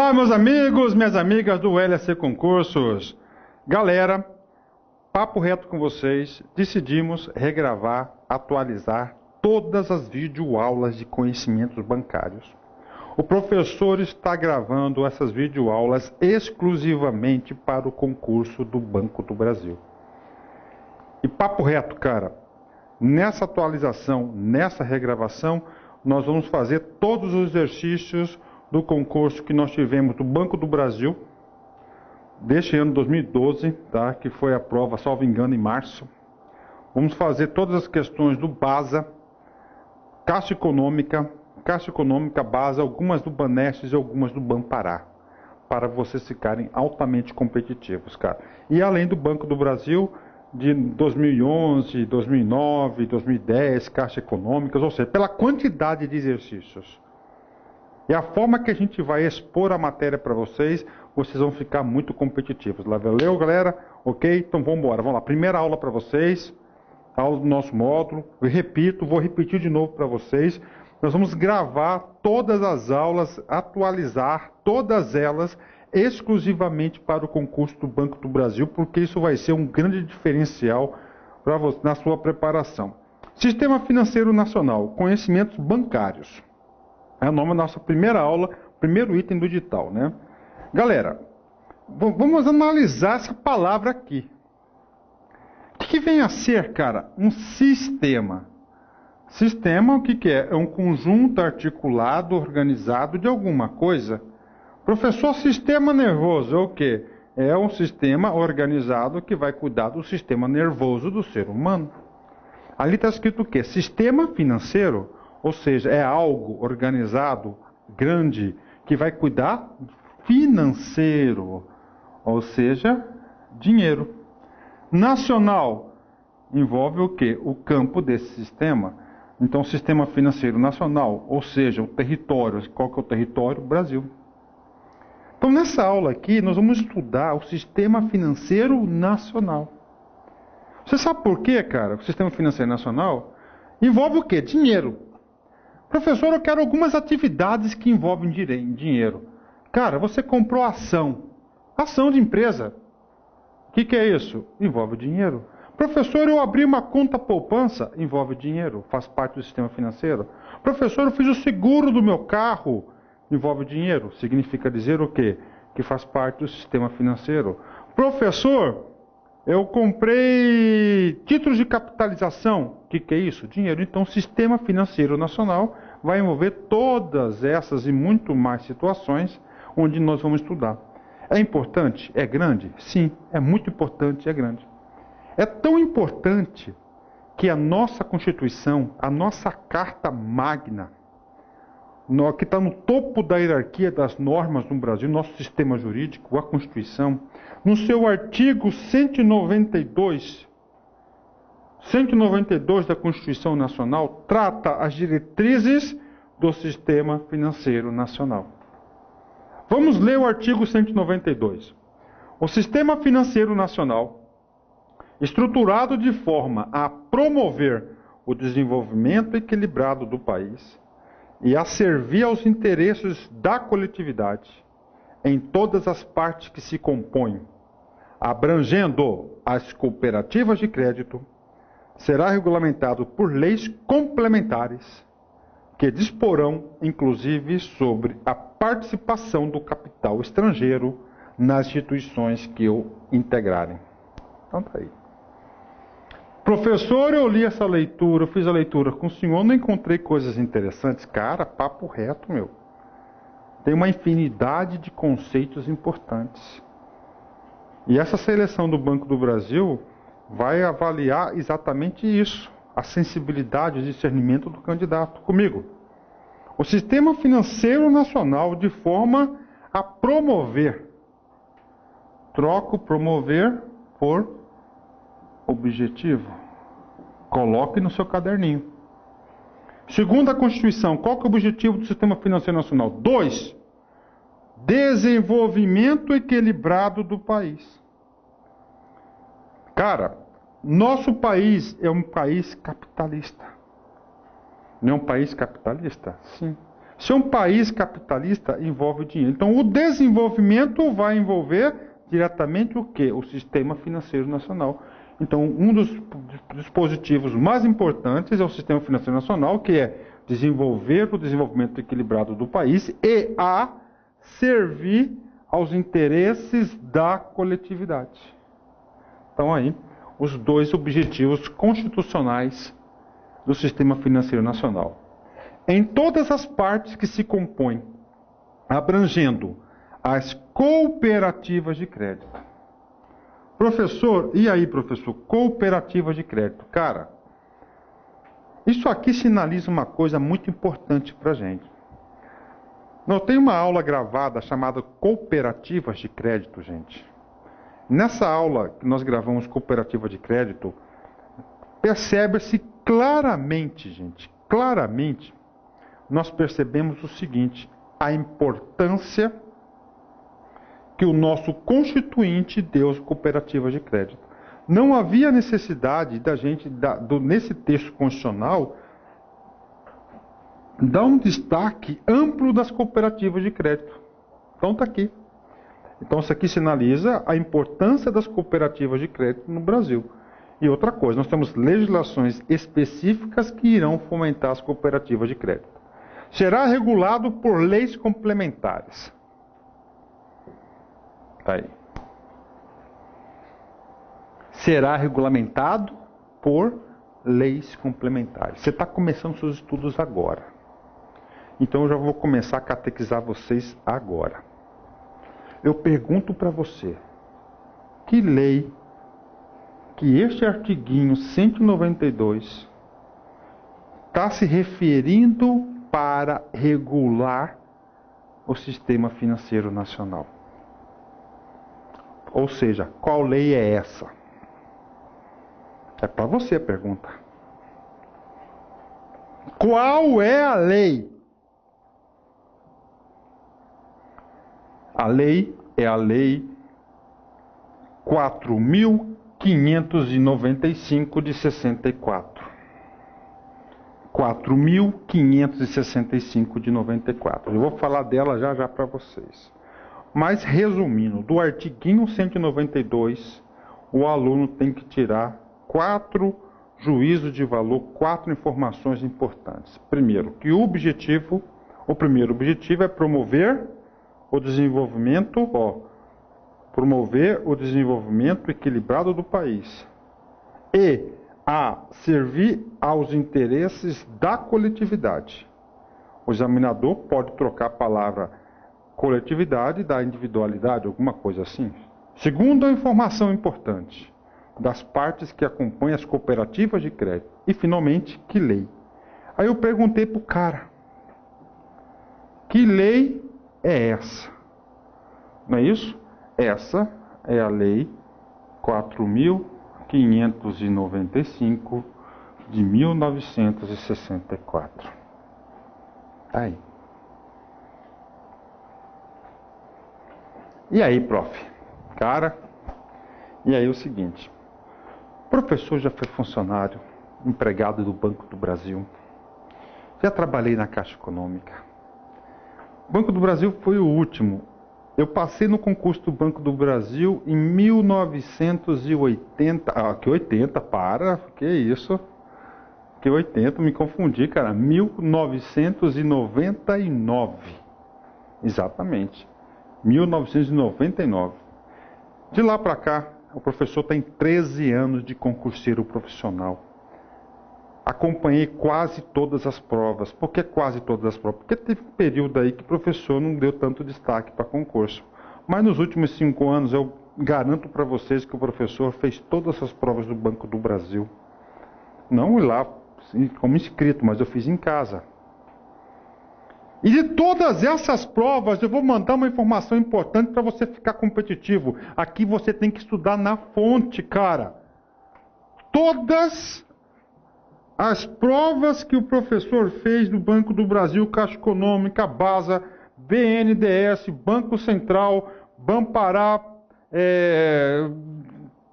Olá, meus amigos, minhas amigas do LSC Concursos. Galera, papo reto com vocês, decidimos regravar, atualizar todas as videoaulas de conhecimentos bancários. O professor está gravando essas videoaulas exclusivamente para o concurso do Banco do Brasil. E papo reto, cara, nessa atualização, nessa regravação, nós vamos fazer todos os exercícios do concurso que nós tivemos do Banco do Brasil, deste ano 2012, tá? Que foi a prova, salvo engano, em março. Vamos fazer todas as questões do BASA, Caixa Econômica, BASA, algumas do Banestes e algumas do Banpará, para vocês ficarem altamente competitivos, cara. E além do Banco do Brasil, de 2011, 2009, 2010, Caixa Econômicas, ou seja, pela quantidade de exercícios. E a forma que a gente vai expor a matéria para vocês, vocês vão ficar muito competitivos. Valeu, galera? Ok? Então vamos embora. Vamos lá. Primeira aula para vocês, aula do nosso módulo. Eu repito, vou repetir de novo para vocês. Nós vamos gravar todas as aulas, atualizar todas elas exclusivamente para o concurso do Banco do Brasil, porque isso vai ser um grande diferencial para você na sua preparação. Sistema Financeiro Nacional, conhecimentos bancários. É o nome da nossa primeira aula, primeiro item do edital, né? Galera, vamos analisar essa palavra aqui. O que vem a ser, cara? Um sistema. Sistema, o que é? É um conjunto articulado, organizado de alguma coisa. Professor, sistema nervoso é o quê? É um sistema organizado que vai cuidar do sistema nervoso do ser humano. Ali está escrito o quê? Sistema financeiro. Ou seja, é algo organizado, grande, que vai cuidar financeiro, ou seja, dinheiro. Nacional envolve o quê? O campo desse sistema. Então, sistema financeiro nacional, ou seja, o território. Qual que é o território? Brasil. Então, nessa aula aqui, nós vamos estudar o sistema financeiro nacional. Você sabe por quê, cara? O sistema financeiro nacional envolve o quê? Dinheiro. Professor, eu quero algumas atividades que envolvem dinheiro. Cara, você comprou ação de empresa. O que é isso? Envolve dinheiro. Professor, eu abri uma conta poupança. Envolve dinheiro, faz parte do sistema financeiro. Professor, eu fiz o seguro do meu carro. Envolve dinheiro. Significa dizer o quê? Que faz parte do sistema financeiro. Professor, eu comprei títulos de capitalização. O que é isso? Dinheiro. Então, o sistema financeiro nacional vai envolver todas essas e muito mais situações onde nós vamos estudar. É importante? É grande? Sim, é muito importante, é grande. É tão importante que a nossa Constituição, a nossa Carta Magna, que está no topo da hierarquia das normas no Brasil, nosso sistema jurídico, a Constituição, no seu artigo 192 da Constituição Nacional, trata as diretrizes do Sistema Financeiro Nacional. Vamos ler o artigo 192. O Sistema Financeiro Nacional, estruturado de forma a promover o desenvolvimento equilibrado do país e a servir aos interesses da coletividade em todas as partes que se compõem, abrangendo as cooperativas de crédito, será regulamentado por leis complementares que disporão, inclusive, sobre a participação do capital estrangeiro nas instituições que o integrarem. Então tá aí. Professor, eu li essa leitura, eu fiz a leitura com o senhor, não encontrei coisas interessantes. Cara, papo reto, meu. Tem uma infinidade de conceitos importantes. E essa seleção do Banco do Brasil vai avaliar exatamente isso, a sensibilidade e o discernimento do candidato. Comigo. O Sistema Financeiro Nacional de forma a promover. Troco promover por objetivo. Coloque no seu caderninho. Segundo a Constituição, qual que é o objetivo do Sistema Financeiro Nacional? 2. Desenvolvimento equilibrado do país. Cara, nosso país é um país capitalista. Não é um país capitalista? Sim. Se é um país capitalista, envolve dinheiro. Então, o desenvolvimento vai envolver diretamente o quê? O sistema financeiro nacional. Então, um dos dispositivos mais importantes é o sistema financeiro nacional, que é desenvolver o desenvolvimento equilibrado do país e a servir aos interesses da coletividade. Então, aí, os dois objetivos constitucionais do sistema financeiro nacional. Em todas as partes que se compõem, abrangendo as cooperativas de crédito. Professor, e aí, professor? Cooperativas de crédito. Cara, isso aqui sinaliza uma coisa muito importante para a gente. Nós temos uma aula gravada chamada Cooperativas de Crédito, gente. Nessa aula que nós gravamos Cooperativa de Crédito, percebe-se claramente, gente, claramente, nós percebemos o seguinte: a importância que o nosso constituinte deu às cooperativas de crédito. Não havia necessidade da gente, nesse texto constitucional, dar um destaque amplo das cooperativas de crédito. Então está aqui. Então isso aqui sinaliza a importância das cooperativas de crédito no Brasil. E outra coisa, nós temos legislações específicas que irão fomentar as cooperativas de crédito. Será regulado por leis complementares. Tá aí. Será regulamentado por leis complementares. Você está começando seus estudos agora. Então eu já vou começar a catequizar vocês agora. Eu pergunto para você, que lei que este artiguinho 192 está se referindo para regular o sistema financeiro nacional? Ou seja, qual lei é essa? É para você a pergunta. Qual é a lei? A lei é a Lei 4.595 de 64. 4.565 de 94. Eu vou falar dela já já para vocês. Mas, resumindo, do artiguinho 192, o aluno tem que tirar 4 juízos de valor, 4 informações importantes. Primeiro, que o primeiro objetivo é promover o desenvolvimento equilibrado do país e a servir aos interesses da coletividade. O examinador pode trocar a palavra coletividade da individualidade, alguma coisa assim. Segunda informação importante, das partes que acompanham as cooperativas de crédito. E, finalmente, que lei? Aí eu perguntei para o cara, que lei é essa? Não é isso? Essa é a Lei 4.595 de 1964. Aí. E aí, prof? Cara, e aí o seguinte. O professor já foi funcionário, empregado do Banco do Brasil. Já trabalhei na Caixa Econômica. O Banco do Brasil foi o último. Eu passei no concurso do Banco do Brasil em 1980. Que 80? Que isso? Que 80? Me confundi, cara. 1999. Exatamente. 1999. De lá para cá, o professor tem 13 anos de concurseiro profissional. Acompanhei quase todas as provas. Por que quase todas as provas? Porque teve um período aí que o professor não deu tanto destaque para concurso. Mas nos últimos 5 anos, eu garanto para vocês que o professor fez todas as provas do Banco do Brasil. Não lá como inscrito, mas eu fiz em casa. E de todas essas provas, eu vou mandar uma informação importante para você ficar competitivo. Aqui você tem que estudar na fonte, cara. Todas as provas que o professor fez no Banco do Brasil, Caixa Econômica, BASA, BNDES, Banco Central, Banpará,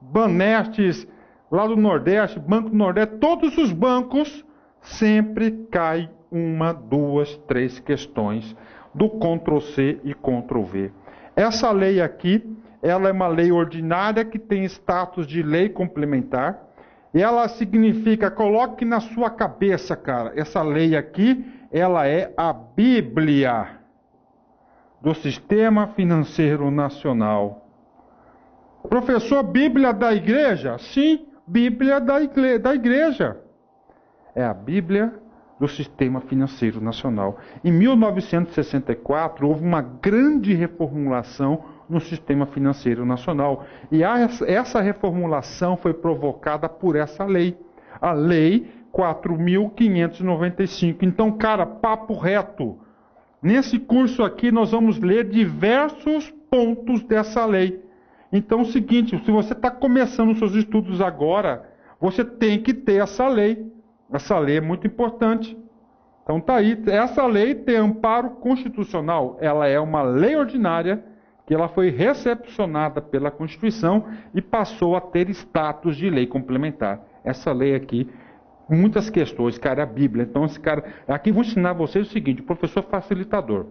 Banestes, lá do Nordeste, Banco do Nordeste, todos os bancos, sempre cai uma, duas, três questões do Ctrl+C e Ctrl+V. Essa lei aqui, ela é uma lei ordinária que tem status de lei complementar. E ela significa, coloque na sua cabeça, cara, essa lei aqui, ela é a Bíblia do Sistema Financeiro Nacional. Professor, Bíblia da Igreja? Sim, Bíblia da Igreja. É a Bíblia do Sistema Financeiro Nacional. Em 1964, houve uma grande reformulação no Sistema Financeiro Nacional. E essa reformulação foi provocada por essa lei, a Lei 4.595. Então, cara, papo reto. Nesse curso aqui, nós vamos ler diversos pontos dessa lei. Então, é o seguinte, se você está começando os seus estudos agora, você tem que ter essa lei. Essa lei é muito importante. Então, tá aí. Essa lei tem amparo constitucional. Ela é uma lei ordinária que ela foi recepcionada pela Constituição e passou a ter status de lei complementar. Essa lei aqui, muitas questões, cara, é a Bíblia. Então, esse cara, aqui vou ensinar a vocês o seguinte, o professor facilitador.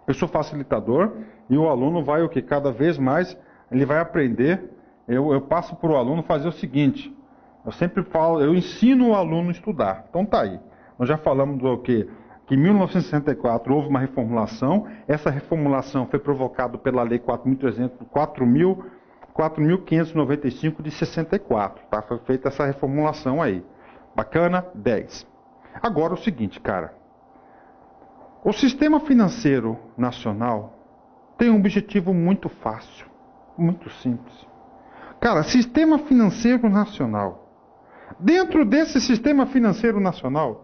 Eu sou facilitador e o aluno vai o que? Cada vez mais ele vai aprender. Eu passo para o aluno fazer o seguinte, eu sempre falo, eu ensino o aluno a estudar. Então tá aí. Nós já falamos do quê? Que em 1964 houve uma reformulação. Essa reformulação foi provocada pela Lei 4.595 de 64. Tá? Foi feita essa reformulação aí. Bacana? 10. Agora o seguinte, cara. O Sistema Financeiro Nacional tem um objetivo muito fácil, muito simples. Cara, Sistema Financeiro Nacional. Dentro desse Sistema Financeiro Nacional,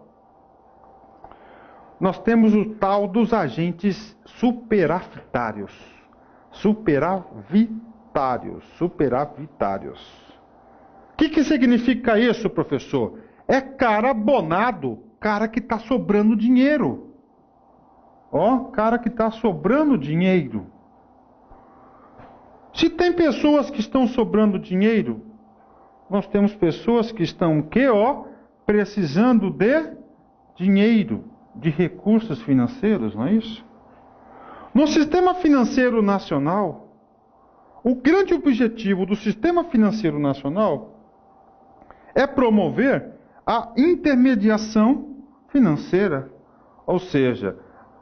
nós temos o tal dos agentes superavitários. Superavitários. O que significa isso, professor? É cara abonado, cara que está sobrando dinheiro. Ó, cara que está sobrando dinheiro. Se tem pessoas que estão sobrando dinheiro, nós temos pessoas que estão o quê? Ó, precisando de dinheiro, de recursos financeiros, não é isso? No Sistema Financeiro Nacional, o grande objetivo do Sistema Financeiro Nacional é promover a intermediação financeira, ou seja,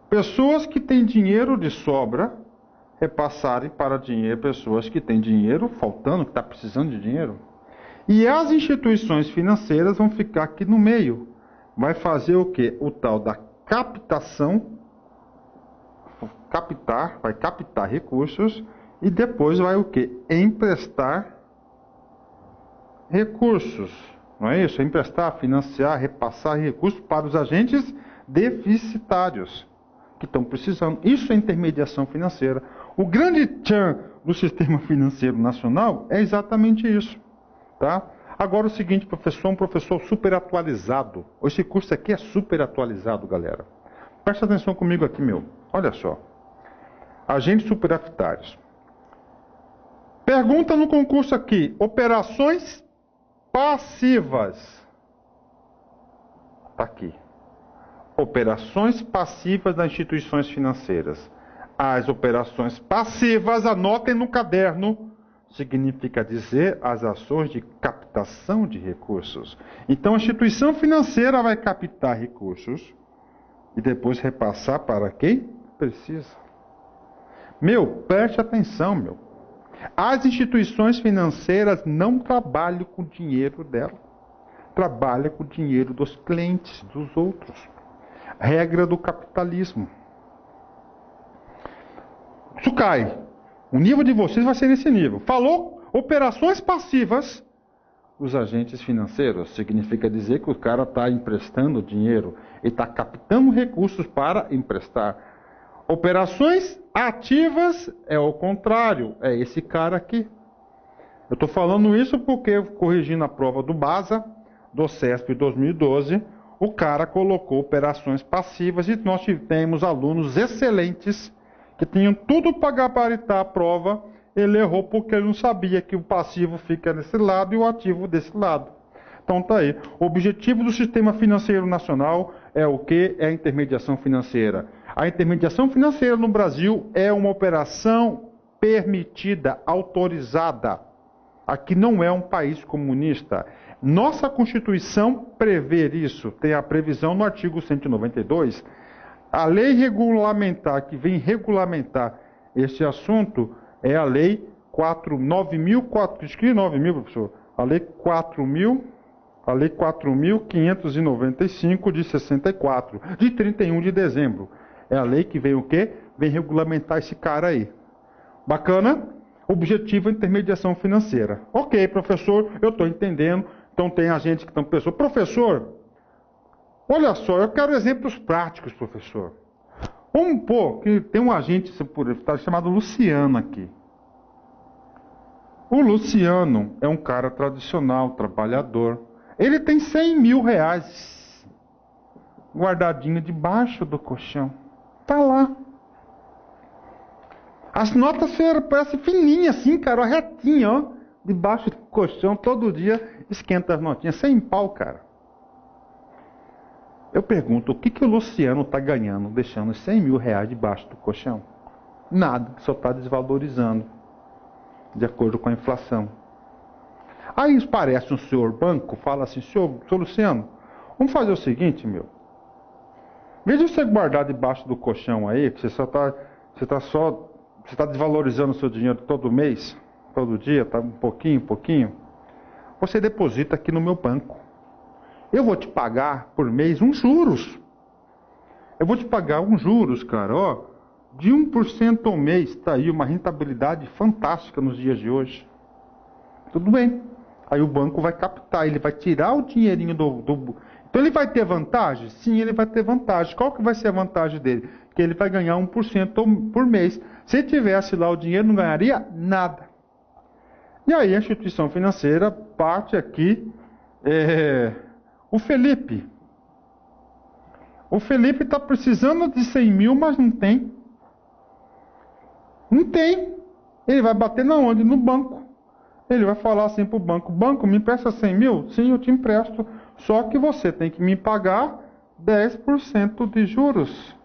pessoas que têm dinheiro de sobra repassarem para dinheiro pessoas que têm dinheiro faltando, que estão precisando de dinheiro. E as instituições financeiras vão ficar aqui no meio. Vai fazer o quê? O tal da captação, vai captar recursos e depois vai o quê? Emprestar recursos. Não é isso? Emprestar, financiar, repassar recursos para os agentes deficitários que estão precisando. Isso é intermediação financeira. O grande tchan do Sistema Financeiro Nacional é exatamente isso. Tá? Agora o seguinte, professor, um professor super atualizado. Esse curso aqui é super atualizado, galera. Presta atenção comigo aqui, meu. Olha só. Agentes superavitários. Pergunta no concurso aqui. Operações passivas. Está aqui. Operações passivas das instituições financeiras. As operações passivas, anotem no caderno, significa dizer as ações de captação de recursos. Então a instituição financeira vai captar recursos e depois repassar para quem precisa. Meu, preste atenção, meu. As instituições financeiras não trabalham com o dinheiro dela. Trabalham com o dinheiro dos clientes, dos outros. Regra do capitalismo. Isso cai. O nível de vocês vai ser nesse nível. Falou operações passivas. Os agentes financeiros significa dizer que o cara está emprestando dinheiro e está captando recursos para emprestar. Operações ativas é o contrário, é esse cara aqui. Eu estou falando isso porque, corrigindo a prova do BASA, do CESP 2012, o cara colocou operações passivas e nós tivemos alunos excelentes que tinham tudo para gabaritar a prova. Ele errou porque ele não sabia que o passivo fica desse lado e o ativo desse lado. Então tá aí. O objetivo do Sistema Financeiro Nacional é o que? É a intermediação financeira. A intermediação financeira no Brasil é uma operação permitida, autorizada. Aqui não é um país comunista. Nossa Constituição prevê isso. Tem a previsão no artigo 192. A lei regulamentar, que vem regulamentar este assunto, é a lei 9.000, professor? A lei 4.595 de 64, de 31 de dezembro. É a lei que vem o quê? Vem regulamentar esse cara aí. Bacana? Objetivo é intermediação financeira. Ok, professor, eu estou entendendo. Então tem a gente que está pensando, professor, olha só, eu quero exemplos práticos, professor. Vamos pôr que tem um agente chamado Luciano aqui. O Luciano é um cara tradicional, trabalhador. Ele tem 100 mil reais guardadinho debaixo do colchão. Tá lá. As notas parecem fininhas assim, cara, retinha, ó. Debaixo do colchão, todo dia esquenta as notinhas. 100 pau, cara. Eu pergunto, o que o Luciano está ganhando deixando 100 mil reais debaixo do colchão? Nada, só está desvalorizando, de acordo com a inflação. Aí parece um senhor banco, fala assim, senhor Luciano, vamos fazer o seguinte, meu. Veja você guardar debaixo do colchão aí, que você está desvalorizando o seu dinheiro todo mês, todo dia, tá um pouquinho. Você deposita aqui no meu banco. Eu vou te pagar por mês uns juros. Eu vou te pagar uns juros, cara, ó, de 1% ao mês. Está aí uma rentabilidade fantástica nos dias de hoje. Tudo bem. Aí o banco vai captar, ele vai tirar o dinheirinho do... Então ele vai ter vantagem? Sim, ele vai ter vantagem. Qual que vai ser a vantagem dele? Que ele vai ganhar 1% por mês. Se tivesse lá o dinheiro, não ganharia nada. E aí a instituição financeira parte aqui... O Felipe está precisando de 100 mil, mas não tem. Não tem. Ele vai bater na onde? No banco. Ele vai falar assim para o banco, banco, me empresta 100 mil? Sim, eu te empresto. Só que você tem que me pagar 10% de juros.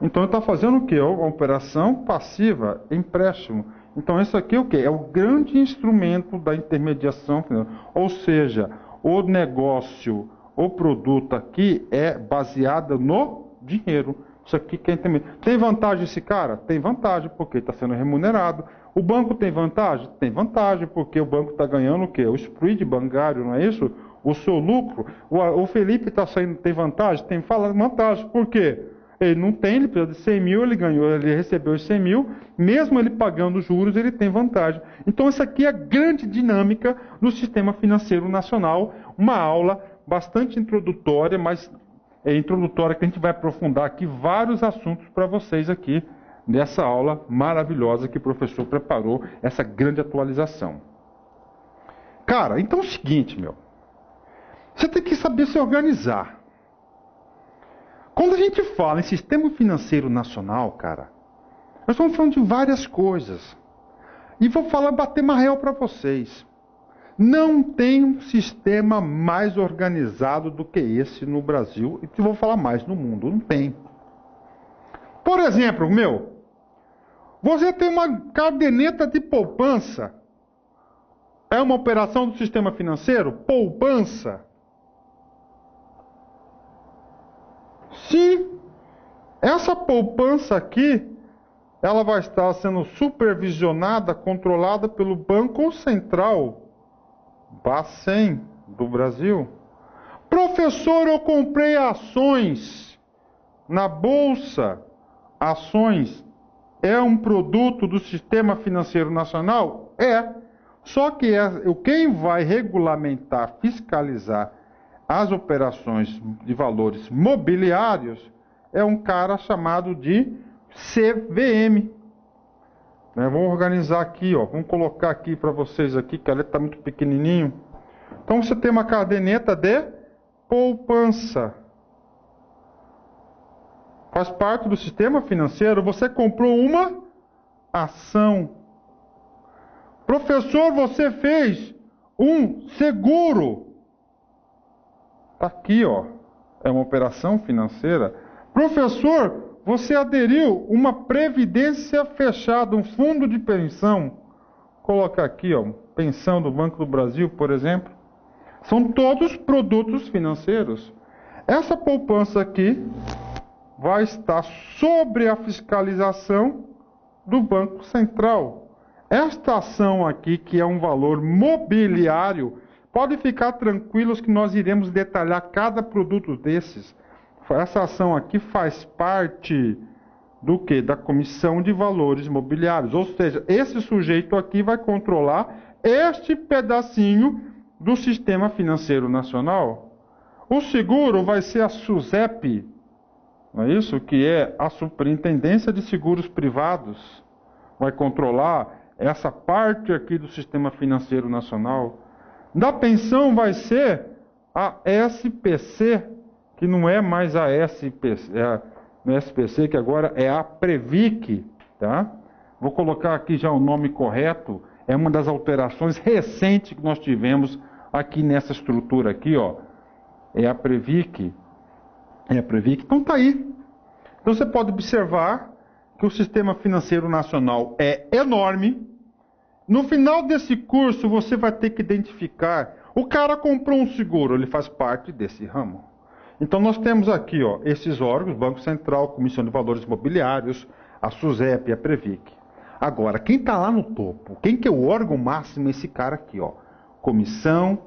Então ele está fazendo o quê? Uma operação passiva, empréstimo. Então isso aqui é o quê? É o grande instrumento da intermediação financeira. Ou seja, o negócio, o produto aqui é baseado no dinheiro. Isso aqui que é intermediação. Tem vantagem esse cara? Tem vantagem, porque está sendo remunerado. O banco tem vantagem? Tem vantagem, porque o banco está ganhando o quê? O spread bancário, não é isso? O seu lucro. O Felipe está saindo, tem vantagem? Tem vantagem. Por quê? Ele não tem, ele precisa de 100 mil, ele ganhou, ele recebeu os 100 mil, mesmo ele pagando juros, ele tem vantagem. Então, essa aqui é a grande dinâmica do sistema financeiro nacional, uma aula bastante introdutória, mas é introdutória que a gente vai aprofundar aqui vários assuntos para vocês aqui, nessa aula maravilhosa que o professor preparou, essa grande atualização. Cara, então é o seguinte, meu, você tem que saber se organizar. Quando a gente fala em sistema financeiro nacional, cara, nós estamos falando de várias coisas. E vou bater marrel para vocês. Não tem um sistema mais organizado do que esse no Brasil. E vou falar mais no mundo. Não tem. Por exemplo, você tem uma caderneta de poupança. É uma operação do sistema financeiro? Poupança. Se essa poupança aqui, ela vai estar sendo supervisionada, controlada pelo Banco Central, Bacen, do Brasil. Professor, eu comprei ações na Bolsa. Ações é um produto do Sistema Financeiro Nacional? É. Só que quem vai regulamentar, fiscalizar as operações de valores mobiliários é um cara chamado de CVM. Vamos organizar aqui, ó. Vamos colocar aqui para vocês aqui, que a letra está muito pequenininho. Então você tem uma caderneta de poupança. Faz parte do sistema financeiro. Você comprou uma ação. Professor, você fez um seguro. Está aqui, ó. É uma operação financeira. Professor, você aderiu uma previdência fechada, um fundo de pensão. Colocar aqui, ó, pensão do Banco do Brasil, por exemplo. São todos produtos financeiros. Essa poupança aqui vai estar sobre a fiscalização do Banco Central. Esta ação aqui, que é um valor mobiliário, pode ficar tranquilos que nós iremos detalhar cada produto desses. Essa ação aqui faz parte do quê? Da Comissão de Valores Mobiliários. Ou seja, esse sujeito aqui vai controlar este pedacinho do Sistema Financeiro Nacional. O seguro vai ser a SUSEP, não é isso? Que é a Superintendência de Seguros Privados. Vai controlar essa parte aqui do Sistema Financeiro Nacional. Da pensão vai ser a SPC, que não é mais a SPC, SPC, que agora é a Previc, tá? Vou colocar aqui já o nome correto. É uma das alterações recentes que nós tivemos aqui nessa estrutura aqui, ó. É a Previc. É a Previc. Então tá aí. Então você pode observar que o Sistema Financeiro Nacional é enorme. No final desse curso você vai ter que identificar. O cara comprou um seguro, ele faz parte desse ramo. Então nós temos aqui, ó, esses órgãos, Banco Central, Comissão de Valores Mobiliários, a SUSEP e a Previc. Agora, quem está lá no topo, quem que é o órgão máximo? Esse cara aqui, ó. Comissão,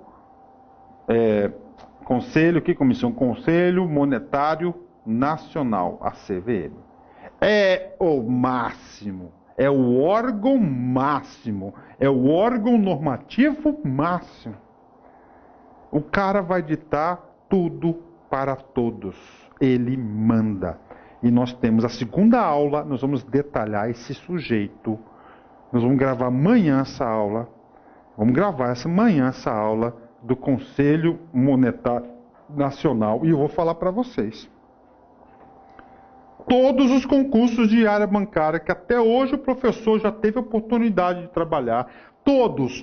Conselho, que comissão? Conselho Monetário Nacional, a CVM. É o máximo, é o órgão máximo, é o órgão normativo máximo. O cara vai ditar tudo para todos, ele manda. E nós temos a segunda aula, nós vamos detalhar esse sujeito. Nós vamos gravar amanhã essa aula. Vamos gravar essa aula do Conselho Monetário Nacional. E eu vou falar para vocês. Todos os concursos de área bancária que até hoje o professor já teve a oportunidade de trabalhar, todos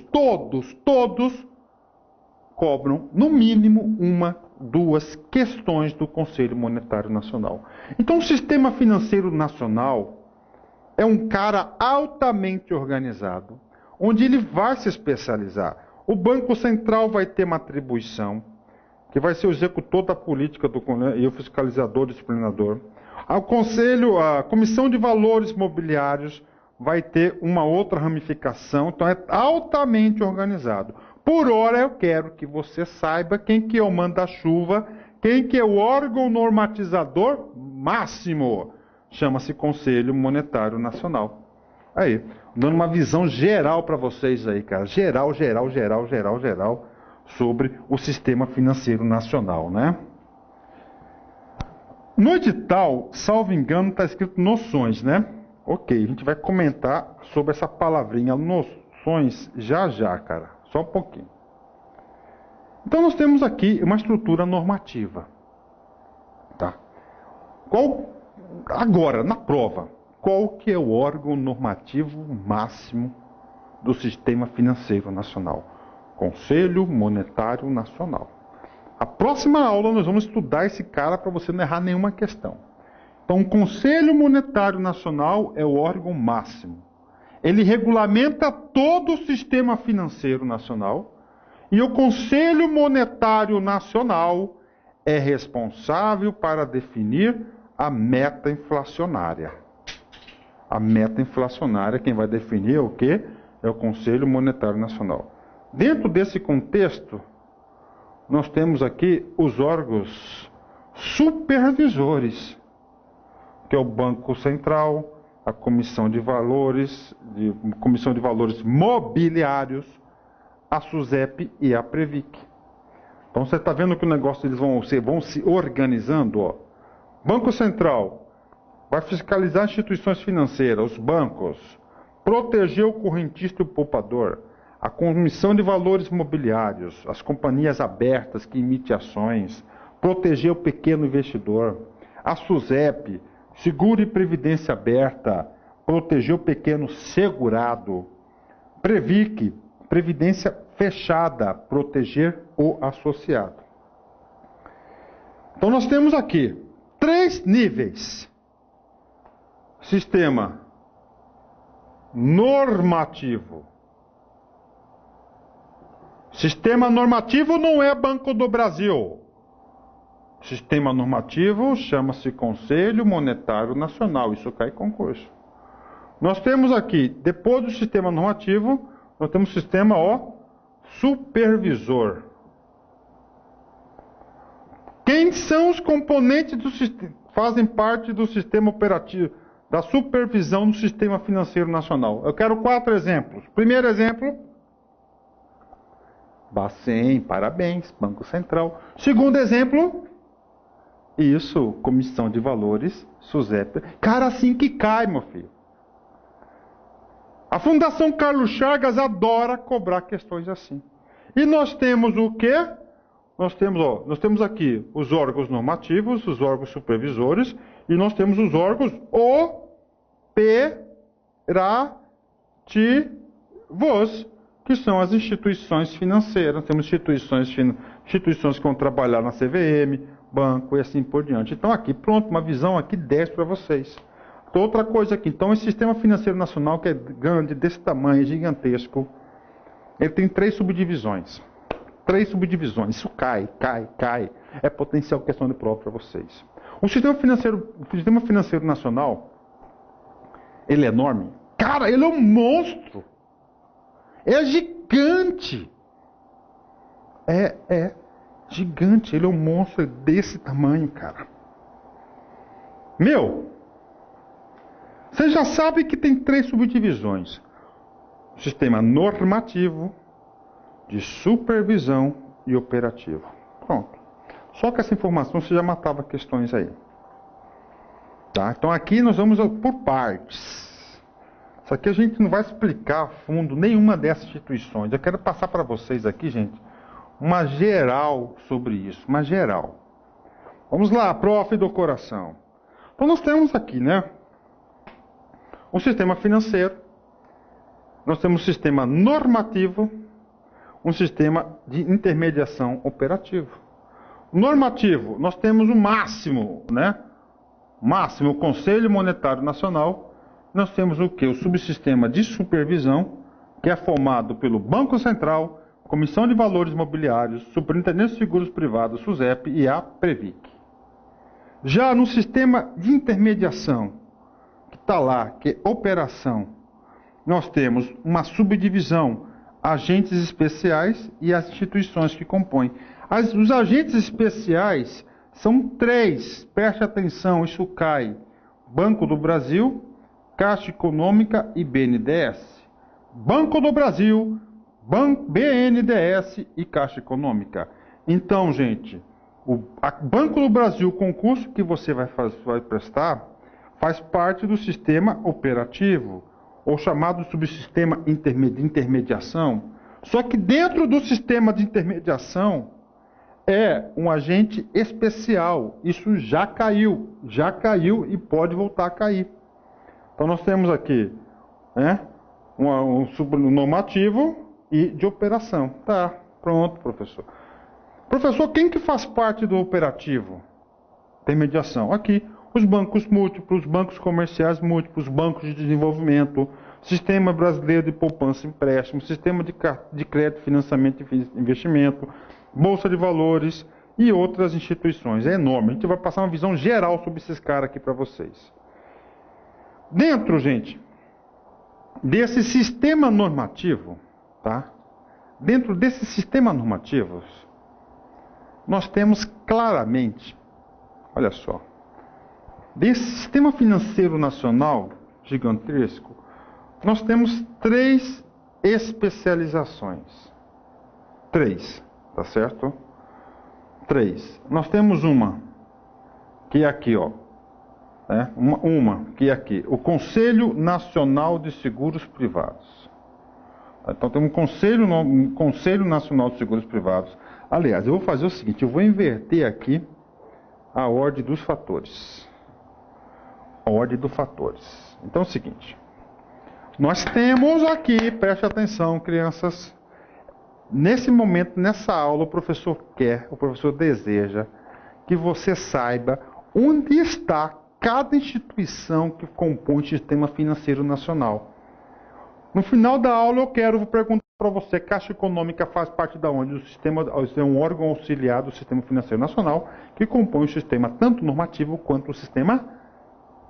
cobram, no mínimo, uma, duas questões do Conselho Monetário Nacional. Então, o Sistema Financeiro Nacional é um cara altamente organizado, onde ele vai se especializar. O Banco Central vai ter uma atribuição, que vai ser o executor da política e o fiscalizador disciplinador. O Conselho, a Comissão de Valores Mobiliários vai ter uma outra ramificação, então é altamente organizado. Por hora eu quero que você saiba quem que é o manda-chuva, quem que é o órgão normatizador máximo. Chama-se Conselho Monetário Nacional. Aí, dando uma visão geral para vocês aí, cara. Geral, sobre o Sistema Financeiro Nacional, né? No edital, salvo engano, está escrito noções, né? Ok, a gente vai comentar sobre essa palavrinha noções já, cara. Só um pouquinho. Então nós temos aqui uma estrutura normativa. Tá? Agora, na prova, qual que é o órgão normativo máximo do Sistema Financeiro Nacional? Conselho Monetário Nacional. A próxima aula nós vamos estudar esse cara para você não errar nenhuma questão. Então, o Conselho Monetário Nacional é o órgão máximo. Ele regulamenta todo o sistema financeiro nacional e o Conselho Monetário Nacional é responsável para definir a meta inflacionária. A meta inflacionária, quem vai definir é o quê? É o Conselho Monetário Nacional. Dentro desse contexto, nós temos aqui os órgãos supervisores, que é o Banco Central, a Comissão de Valores Mobiliários, a SUSEP e a Previc. Então você está vendo que o negócio eles vão se organizando, ó. Banco Central vai fiscalizar instituições financeiras, os bancos, proteger o correntista e o poupador, a Comissão de Valores Mobiliários, as companhias abertas que emitem ações, proteger o pequeno investidor, a SUSEP, Seguro e Previdência Aberta, proteger o pequeno segurado, Previc, Previdência Fechada, proteger o associado. Então nós temos aqui 3 níveis. Sistema normativo. Sistema normativo não é Banco do Brasil. Sistema normativo chama-se Conselho Monetário Nacional. Isso cai em concurso. Nós temos aqui, depois do sistema normativo, nós temos o sistema supervisor. Quem são os componentes do sistema? Fazem parte do sistema operativo, da supervisão do sistema financeiro nacional. Eu quero 4 exemplos. Primeiro exemplo, Bacen, parabéns, Banco Central. Segundo exemplo, isso, Comissão de Valores, SUSEP. Cara, assim que cai, meu filho. A Fundação Carlos Chagas adora cobrar questões assim. E nós temos o quê? Nós temos aqui os órgãos normativos, os órgãos supervisores, e nós temos os órgãos operativos, que são as instituições financeiras. Temos instituições que vão trabalhar na CVM, banco e assim por diante. Então aqui, pronto, uma visão aqui 10 para vocês. Então, outra coisa aqui, então esse sistema financeiro nacional, que é grande, desse tamanho, gigantesco, ele tem 3 subdivisões. 3 subdivisões. Isso cai. É potencial questão de prova para vocês. O sistema financeiro nacional, ele é enorme. Cara, ele é um monstro. É gigante. É gigante. Ele é um monstro desse tamanho, cara. Você já sabe que tem 3 subdivisões. Sistema normativo, de supervisão e operativo. Pronto. Só que essa informação você já matava questões aí. Tá? Então aqui nós vamos por partes. Isso aqui a gente não vai explicar a fundo nenhuma dessas instituições. Eu quero passar para vocês aqui, gente, uma geral sobre isso. Uma geral. Vamos lá, prof do coração. Então nós temos aqui, né? Um sistema financeiro. Nós temos um sistema normativo. Um sistema de intermediação operativo. Normativo, nós temos o máximo, né? Máximo, o Conselho Monetário Nacional. Nós temos o que? O subsistema de supervisão, que é formado pelo Banco Central, Comissão de Valores Imobiliários, Superintendência de Seguros Privados, SUSEP e a Previc. Já no sistema de intermediação, que está lá, que é operação, nós temos uma subdivisão, agentes especiais e as instituições que compõem. Os agentes especiais são 3, preste atenção, isso cai. Banco do Brasil, Caixa Econômica e BNDES. Banco do Brasil, BNDES e Caixa Econômica. Então, gente, o Banco do Brasil, o concurso que você vai prestar, faz parte do sistema operativo, ou chamado subsistema de intermediação. Só que dentro do sistema de intermediação é um agente especial. Isso já caiu e pode voltar a cair. Então nós temos aqui, né, um normativo e de operação. Tá, pronto, professor. Professor, quem que faz parte do operativo? Intermediação. Aqui. Os bancos múltiplos, bancos comerciais múltiplos, bancos de desenvolvimento, Sistema Brasileiro de Poupança e Empréstimo, Sistema de Crédito, Financiamento e Investimento, Bolsa de Valores e outras instituições. É enorme. A gente vai passar uma visão geral sobre esses caras aqui para vocês. Dentro, gente, desse sistema normativo, tá? Dentro desses sistemas normativos, nós temos claramente, olha só, desse sistema financeiro nacional gigantesco, nós temos 3 especializações. 3, tá certo? 3. Nós temos uma, que é aqui, ó. Né? Uma, que é aqui. O Conselho Nacional de Seguros Privados. Então tem um Conselho Nacional de Seguros Privados. Aliás, eu vou fazer o seguinte, eu vou inverter aqui a ordem dos fatores. Então é o seguinte. Nós temos aqui, preste atenção, crianças. Nesse momento, nessa aula, o professor deseja que você saiba onde está cada instituição que compõe o sistema financeiro nacional. No final da aula eu quero perguntar para você, Caixa Econômica faz parte da onde? O sistema é um órgão auxiliar do Sistema Financeiro Nacional que compõe o sistema tanto normativo quanto o sistema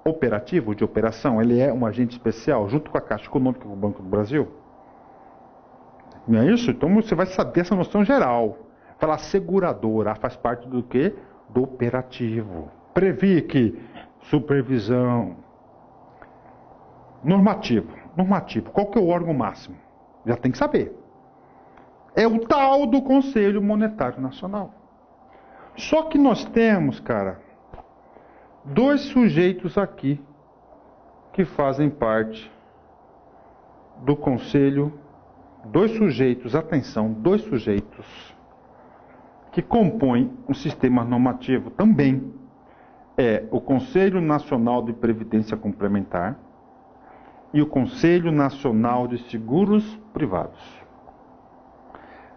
operativo, de operação. Ele é um agente especial, junto com a Caixa Econômica e o Banco do Brasil. Não é isso? Então você vai saber essa noção geral. Falar seguradora, faz parte do quê? Do operativo. Previc, supervisão. Normativo. Normativo. Qual que é o órgão máximo? Já tem que saber. É o tal do Conselho Monetário Nacional. Só que nós temos, cara, dois sujeitos aqui que fazem parte do Conselho. Dois sujeitos, atenção, dois sujeitos que compõem um sistema normativo também. É o Conselho Nacional de Previdência Complementar e o Conselho Nacional de Seguros Privados.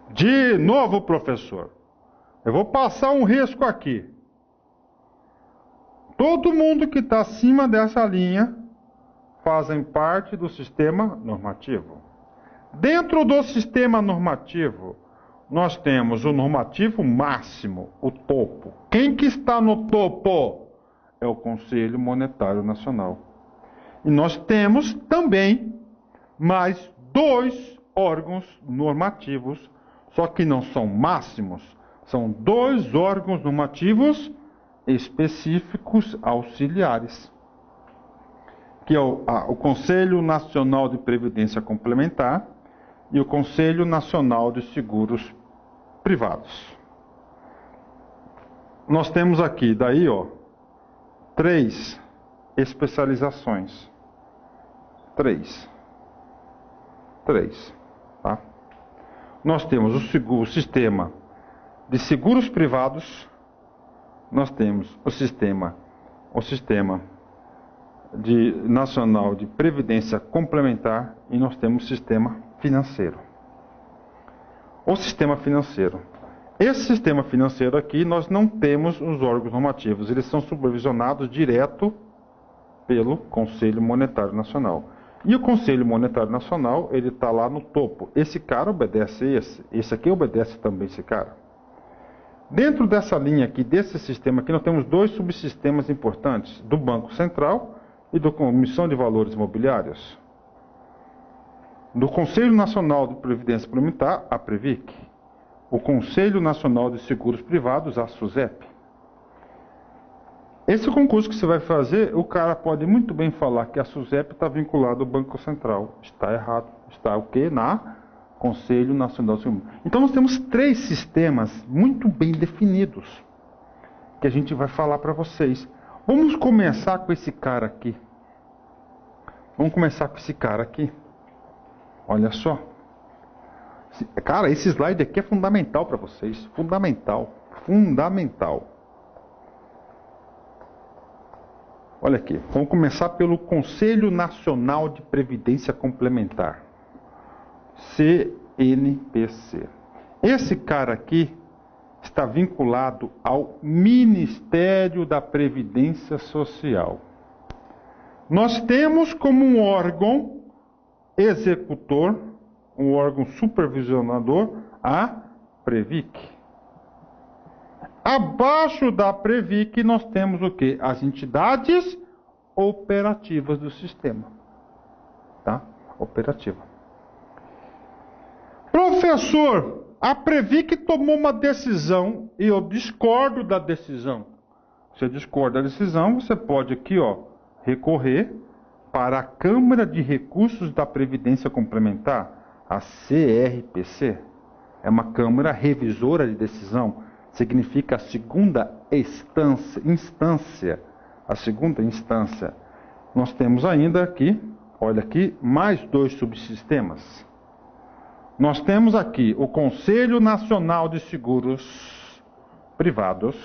De novo, professor, eu vou passar um risco aqui. Todo mundo que está acima dessa linha fazem parte do sistema normativo. Dentro do sistema normativo, nós temos o normativo máximo, o topo. Quem que está no topo? É o Conselho Monetário Nacional. E nós temos também mais dois órgãos normativos, só que não são máximos, são dois órgãos normativos específicos auxiliares, que é o Conselho Nacional de Previdência Complementar e o Conselho Nacional de Seguros Privados. Nós temos aqui, daí, três especializações. Três, tá? Nós temos o sistema de seguros privados, nós temos o sistema nacional de previdência complementar e nós temos o sistema financeiro. O sistema financeiro. Esse sistema financeiro aqui, nós não temos os órgãos normativos, eles são supervisionados direto pelo Conselho Monetário Nacional. E o Conselho Monetário Nacional, ele está lá no topo. Esse cara obedece esse aqui obedece também esse cara. Dentro dessa linha aqui, desse sistema aqui, nós temos dois subsistemas importantes, do Banco Central e da Comissão de Valores Imobiliários. Do Conselho Nacional de Previdência Complementar, a Previc. O Conselho Nacional de Seguros Privados, a SUSEP. Esse concurso que você vai fazer, o cara pode muito bem falar que a SUSEP está vinculada ao Banco Central. Está errado. Está o quê? Na Conselho Nacional de Seguros. Então nós temos três sistemas muito bem definidos, que a gente vai falar para vocês. Vamos começar com esse cara aqui. Olha só. Cara, esse slide aqui é fundamental para vocês. Fundamental. Olha aqui. Vamos começar pelo Conselho Nacional de Previdência Complementar. CNPC. Esse cara aqui está vinculado ao Ministério da Previdência Social. Nós temos como um órgão executor, um órgão supervisionador, a Previc. Abaixo da Previc nós temos o quê? As entidades operativas do sistema. Tá? Operativa. Professor, a Previc tomou uma decisão e eu discordo da decisão. Você discorda da decisão, você pode aqui, recorrer para a Câmara de Recursos da Previdência Complementar, a CRPC. É uma Câmara revisora de decisão. Significa a segunda instância. A segunda instância. Nós temos ainda aqui, olha aqui, mais dois subsistemas. Nós temos aqui o Conselho Nacional de Seguros Privados,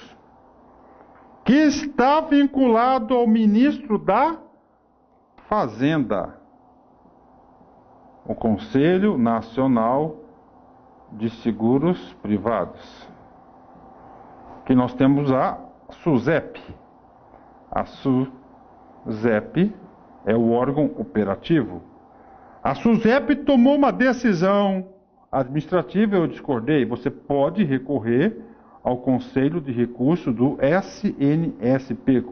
que está vinculado ao ministro da Fazenda. O Conselho Nacional de Seguros Privados. Que nós temos a SUSEP. A SUSEP é o órgão operativo. A SUSEP tomou uma decisão administrativa, eu discordei. Você pode recorrer ao Conselho de Recursos do SNSP,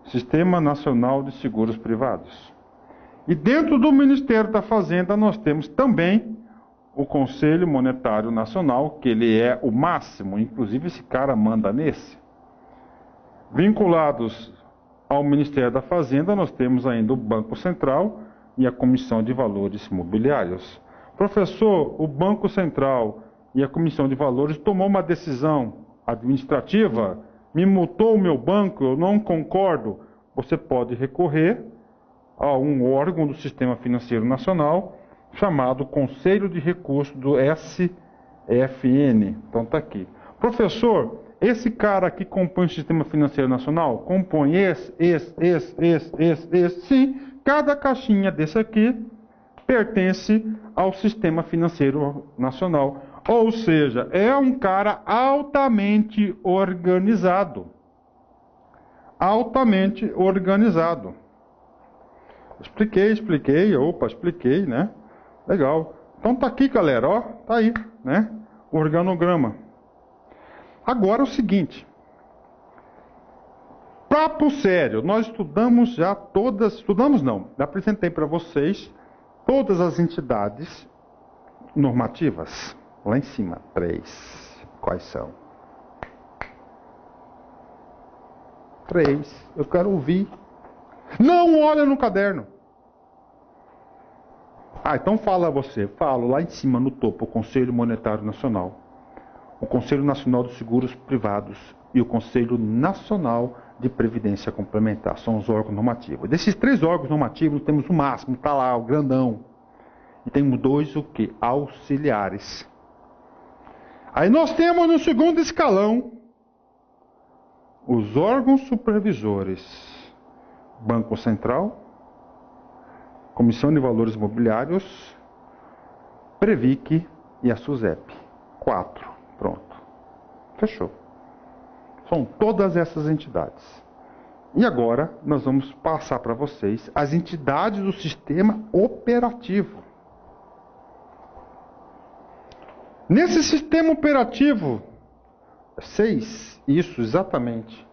Sistema Nacional de Seguros Privados. E dentro do Ministério da Fazenda nós temos também o Conselho Monetário Nacional, que ele é o máximo, inclusive esse cara manda nesse. Vinculados ao Ministério da Fazenda, nós temos ainda o Banco Central e a Comissão de Valores Mobiliários. Professor, o Banco Central e a Comissão de Valores tomou uma decisão administrativa, me multou o meu banco, eu não concordo. Você pode recorrer a um órgão do Sistema Financeiro Nacional chamado Conselho de Recursos do SFN. Então está aqui. Professor, esse cara aqui compõe o Sistema Financeiro Nacional? Compõe esse. Sim, cada caixinha desse aqui pertence ao Sistema Financeiro Nacional. Ou seja, é um cara altamente organizado. Altamente organizado. Expliquei, né? Legal. Então tá aqui, galera, ó, tá aí, né? O organograma. Agora é o seguinte. Papo sério, nós estudamos já todas, apresentei para vocês todas as entidades normativas. Lá em cima, 3. Quais são? 3. Eu quero ouvir. Não olha no caderno. Então fala você. Falo lá em cima, no topo, o Conselho Monetário Nacional, o Conselho Nacional dos Seguros Privados e o Conselho Nacional de Previdência Complementar. São os órgãos normativos. Desses 3 órgãos normativos, temos o máximo, está lá, o grandão. E temos 2, o quê? Auxiliares. Aí nós temos no segundo escalão os órgãos supervisores. Banco Central, Comissão de Valores Mobiliários, Previc e a SUSEP. 4. Pronto. Fechou. São todas essas entidades. E agora nós vamos passar para vocês as entidades do sistema operativo. Nesse sistema operativo, 6, isso exatamente.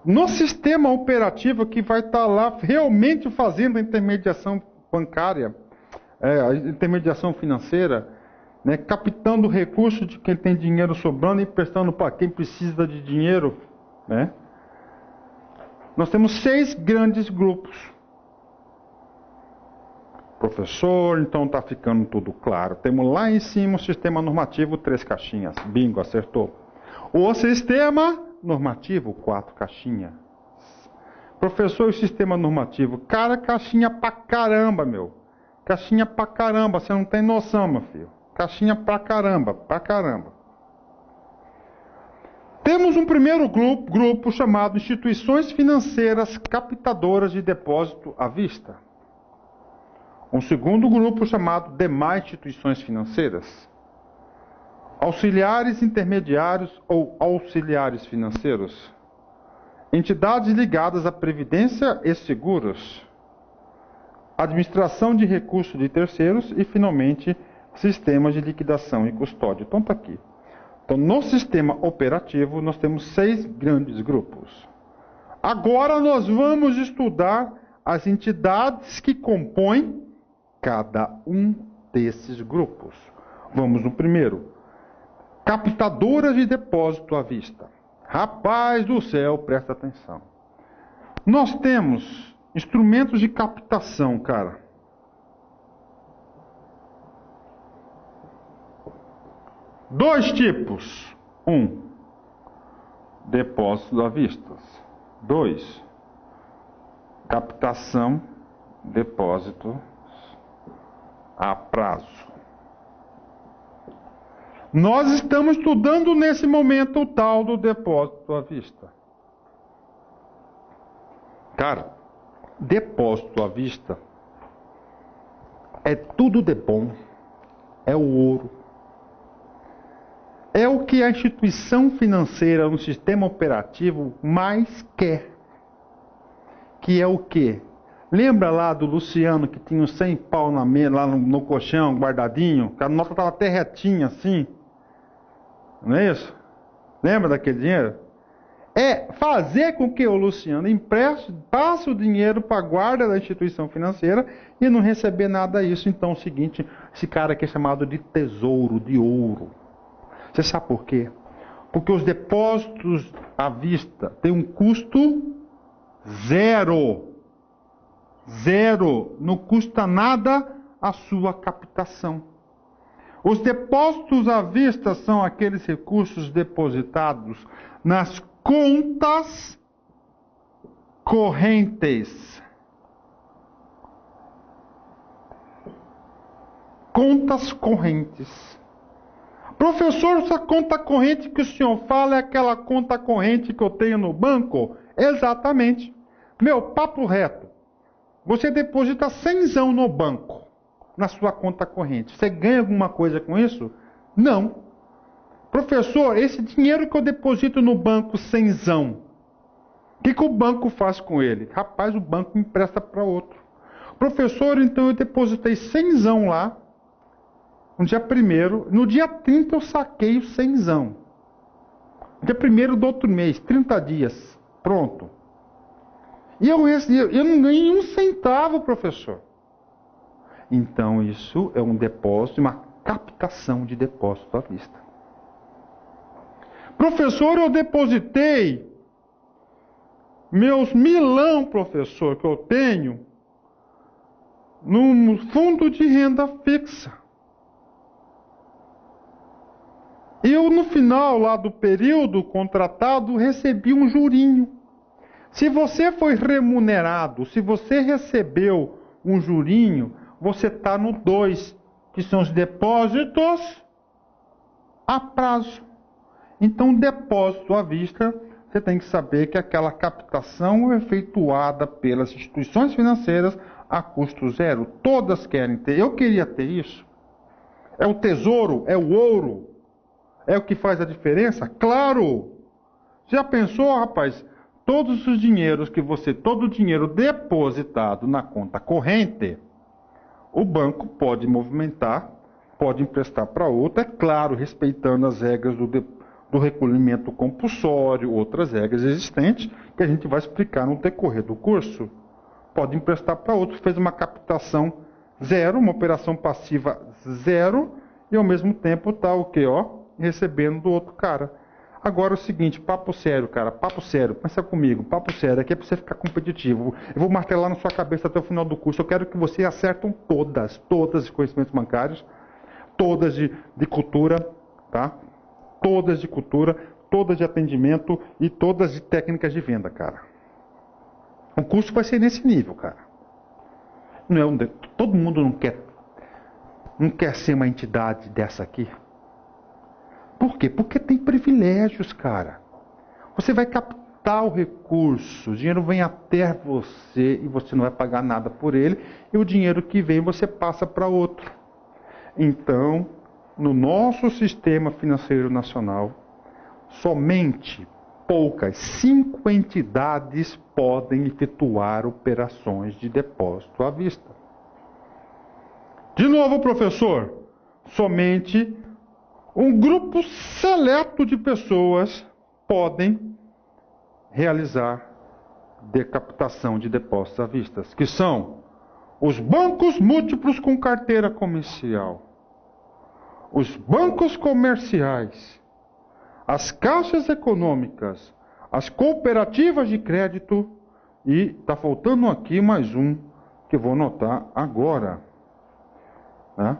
No sistema operativo que vai estar lá realmente fazendo a intermediação bancária, a intermediação financeira, né, captando recursos de quem tem dinheiro sobrando e emprestando para quem precisa de dinheiro, né? Nós temos 6 grandes grupos. Professor, então está ficando tudo claro. Temos lá em cima o sistema normativo, 3 caixinhas. Bingo, acertou. O sistema normativo, 4 caixinhas. Professor, o sistema normativo. Cara, caixinha pra caramba, meu. Caixinha pra caramba, você não tem noção, meu filho. Caixinha pra caramba, pra caramba. Temos um primeiro grupo chamado Instituições Financeiras Captadoras de Depósito à Vista. Um segundo grupo chamado Demais Instituições Financeiras. Auxiliares intermediários ou auxiliares financeiros. Entidades ligadas à Previdência e Seguros. Administração de recursos de terceiros e, finalmente, sistemas de liquidação e custódia. Então está aqui. Então, no sistema operativo, nós temos 6 grandes grupos. Agora nós vamos estudar as entidades que compõem cada um desses grupos. Vamos no primeiro. Captadoras de depósito à vista. Rapaz do céu, presta atenção. Nós temos instrumentos de captação, cara. Dois tipos. 1. Depósito à vista. 2. Captação, depósito a prazo. Nós estamos estudando nesse momento o tal do depósito à vista. Cara, depósito à vista é tudo de bom. É o ouro. é o que a instituição financeira no sistema operativo mais quer. Que é o quê? Lembra lá do Luciano que tinha os 100 pau na mesa, lá no colchão, guardadinho? Que a nota estava até retinha assim. Não é isso? Lembra daquele dinheiro? É fazer com que o Luciano empreste, passe o dinheiro para a guarda da instituição financeira e não receber nada disso. Então é o seguinte, esse cara aqui é chamado de tesouro, de ouro. Você sabe por quê? Porque os depósitos à vista têm um custo zero. Zero. Não custa nada a sua captação. Os depósitos à vista são aqueles recursos depositados nas contas correntes. Contas correntes. Professor, essa conta corrente que o senhor fala é aquela conta corrente que eu tenho no banco? Exatamente. Meu, papo reto. Você deposita 100 no banco, na sua conta corrente. Você ganha alguma coisa com isso? Não. Professor, esse dinheiro que eu deposito no banco 100, o que o banco faz com ele? Rapaz, o banco empresta para outro. Professor, então eu depositei 100 lá, no dia 1º, no dia 30 eu saquei o 100. No dia 1º do outro mês, 30 dias, pronto. E eu não ganhei um centavo, professor. Então isso é um depósito, uma captação de depósito à vista. Professor, eu depositei meus 1.000, professor, que eu tenho, num fundo de renda fixa. Eu, no final lá do período contratado, recebi um jurinho. Se você foi remunerado, se você recebeu um jurinho, você está no 2, que são os depósitos a prazo. Então, depósito à vista, você tem que saber que aquela captação é efetuada pelas instituições financeiras a custo zero. Todas querem ter. Eu queria ter isso. É o tesouro, é o ouro. É o que faz a diferença? Claro! Já pensou, rapaz? Todos os dinheiros todo o dinheiro depositado na conta corrente, o banco pode movimentar, pode emprestar para outro, é claro, respeitando as regras do recolhimento compulsório, outras regras existentes, que a gente vai explicar no decorrer do curso. Pode emprestar para outro, fez uma captação zero, uma operação passiva zero, e ao mesmo tempo está o quê? Recebendo do outro cara. Agora é o seguinte, papo sério, cara, papo sério, pensa comigo, papo sério, aqui é para você ficar competitivo. Eu vou martelar na sua cabeça até o final do curso, eu quero que você acertem todas de conhecimentos bancários, todas de cultura, tá? Todas de cultura, todas de atendimento e todas de técnicas de venda, cara. O curso vai ser nesse nível, cara. Todo mundo não quer ser uma entidade dessa aqui. Por quê? Porque tem privilégios, cara. Você vai captar o recurso, o dinheiro vem até você e você não vai pagar nada por ele, e o dinheiro que vem você passa para outro. Então, no nosso sistema financeiro nacional, somente poucas, 5 entidades podem efetuar operações de depósito à vista. De novo, professor, somente um grupo seleto de pessoas podem realizar captação de depósitos à vista, que são os bancos múltiplos com carteira comercial, os bancos comerciais, as caixas econômicas, as cooperativas de crédito e está faltando aqui mais um que eu vou anotar agora.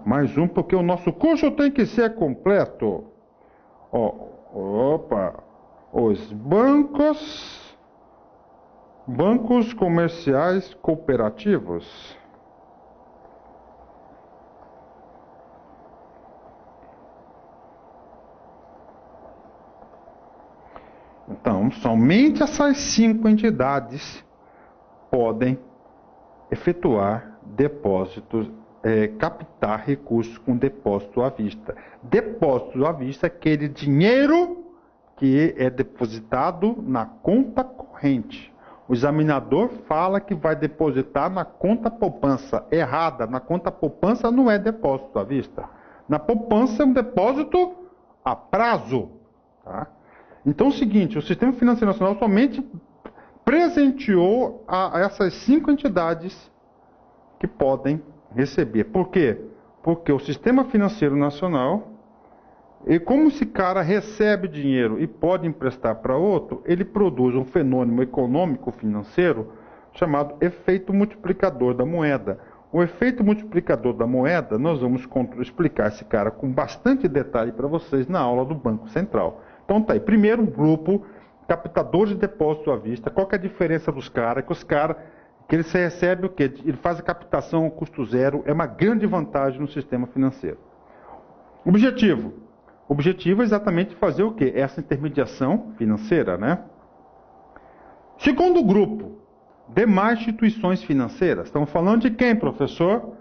Mais um, porque o nosso curso tem que ser completo. Os bancos comerciais cooperativos. Então, somente essas 5 entidades podem efetuar depósitos captar recursos com depósito à vista. Depósito à vista é aquele dinheiro que é depositado na conta corrente. O examinador fala que vai depositar na conta poupança. Errada, na conta poupança não é depósito à vista. Na poupança é um depósito a prazo. Tá? Então é o seguinte, o Sistema Financeiro Nacional somente presenteou a essas 5 entidades que podem receber. Por quê? Porque o Sistema Financeiro Nacional, e como esse cara recebe dinheiro e pode emprestar para outro, ele produz um fenômeno econômico financeiro chamado efeito multiplicador da moeda. O efeito multiplicador da moeda, nós vamos explicar esse cara com bastante detalhe para vocês na aula do Banco Central. Então tá aí, primeiro grupo, captadores de depósito à vista. Qual que é a diferença dos caras? Que ele recebe o quê? Ele faz a captação ao custo zero, é uma grande vantagem no sistema financeiro. Objetivo. O objetivo é exatamente fazer o quê? Essa intermediação financeira, né? Segundo grupo, demais instituições financeiras. Estamos falando de quem, professor?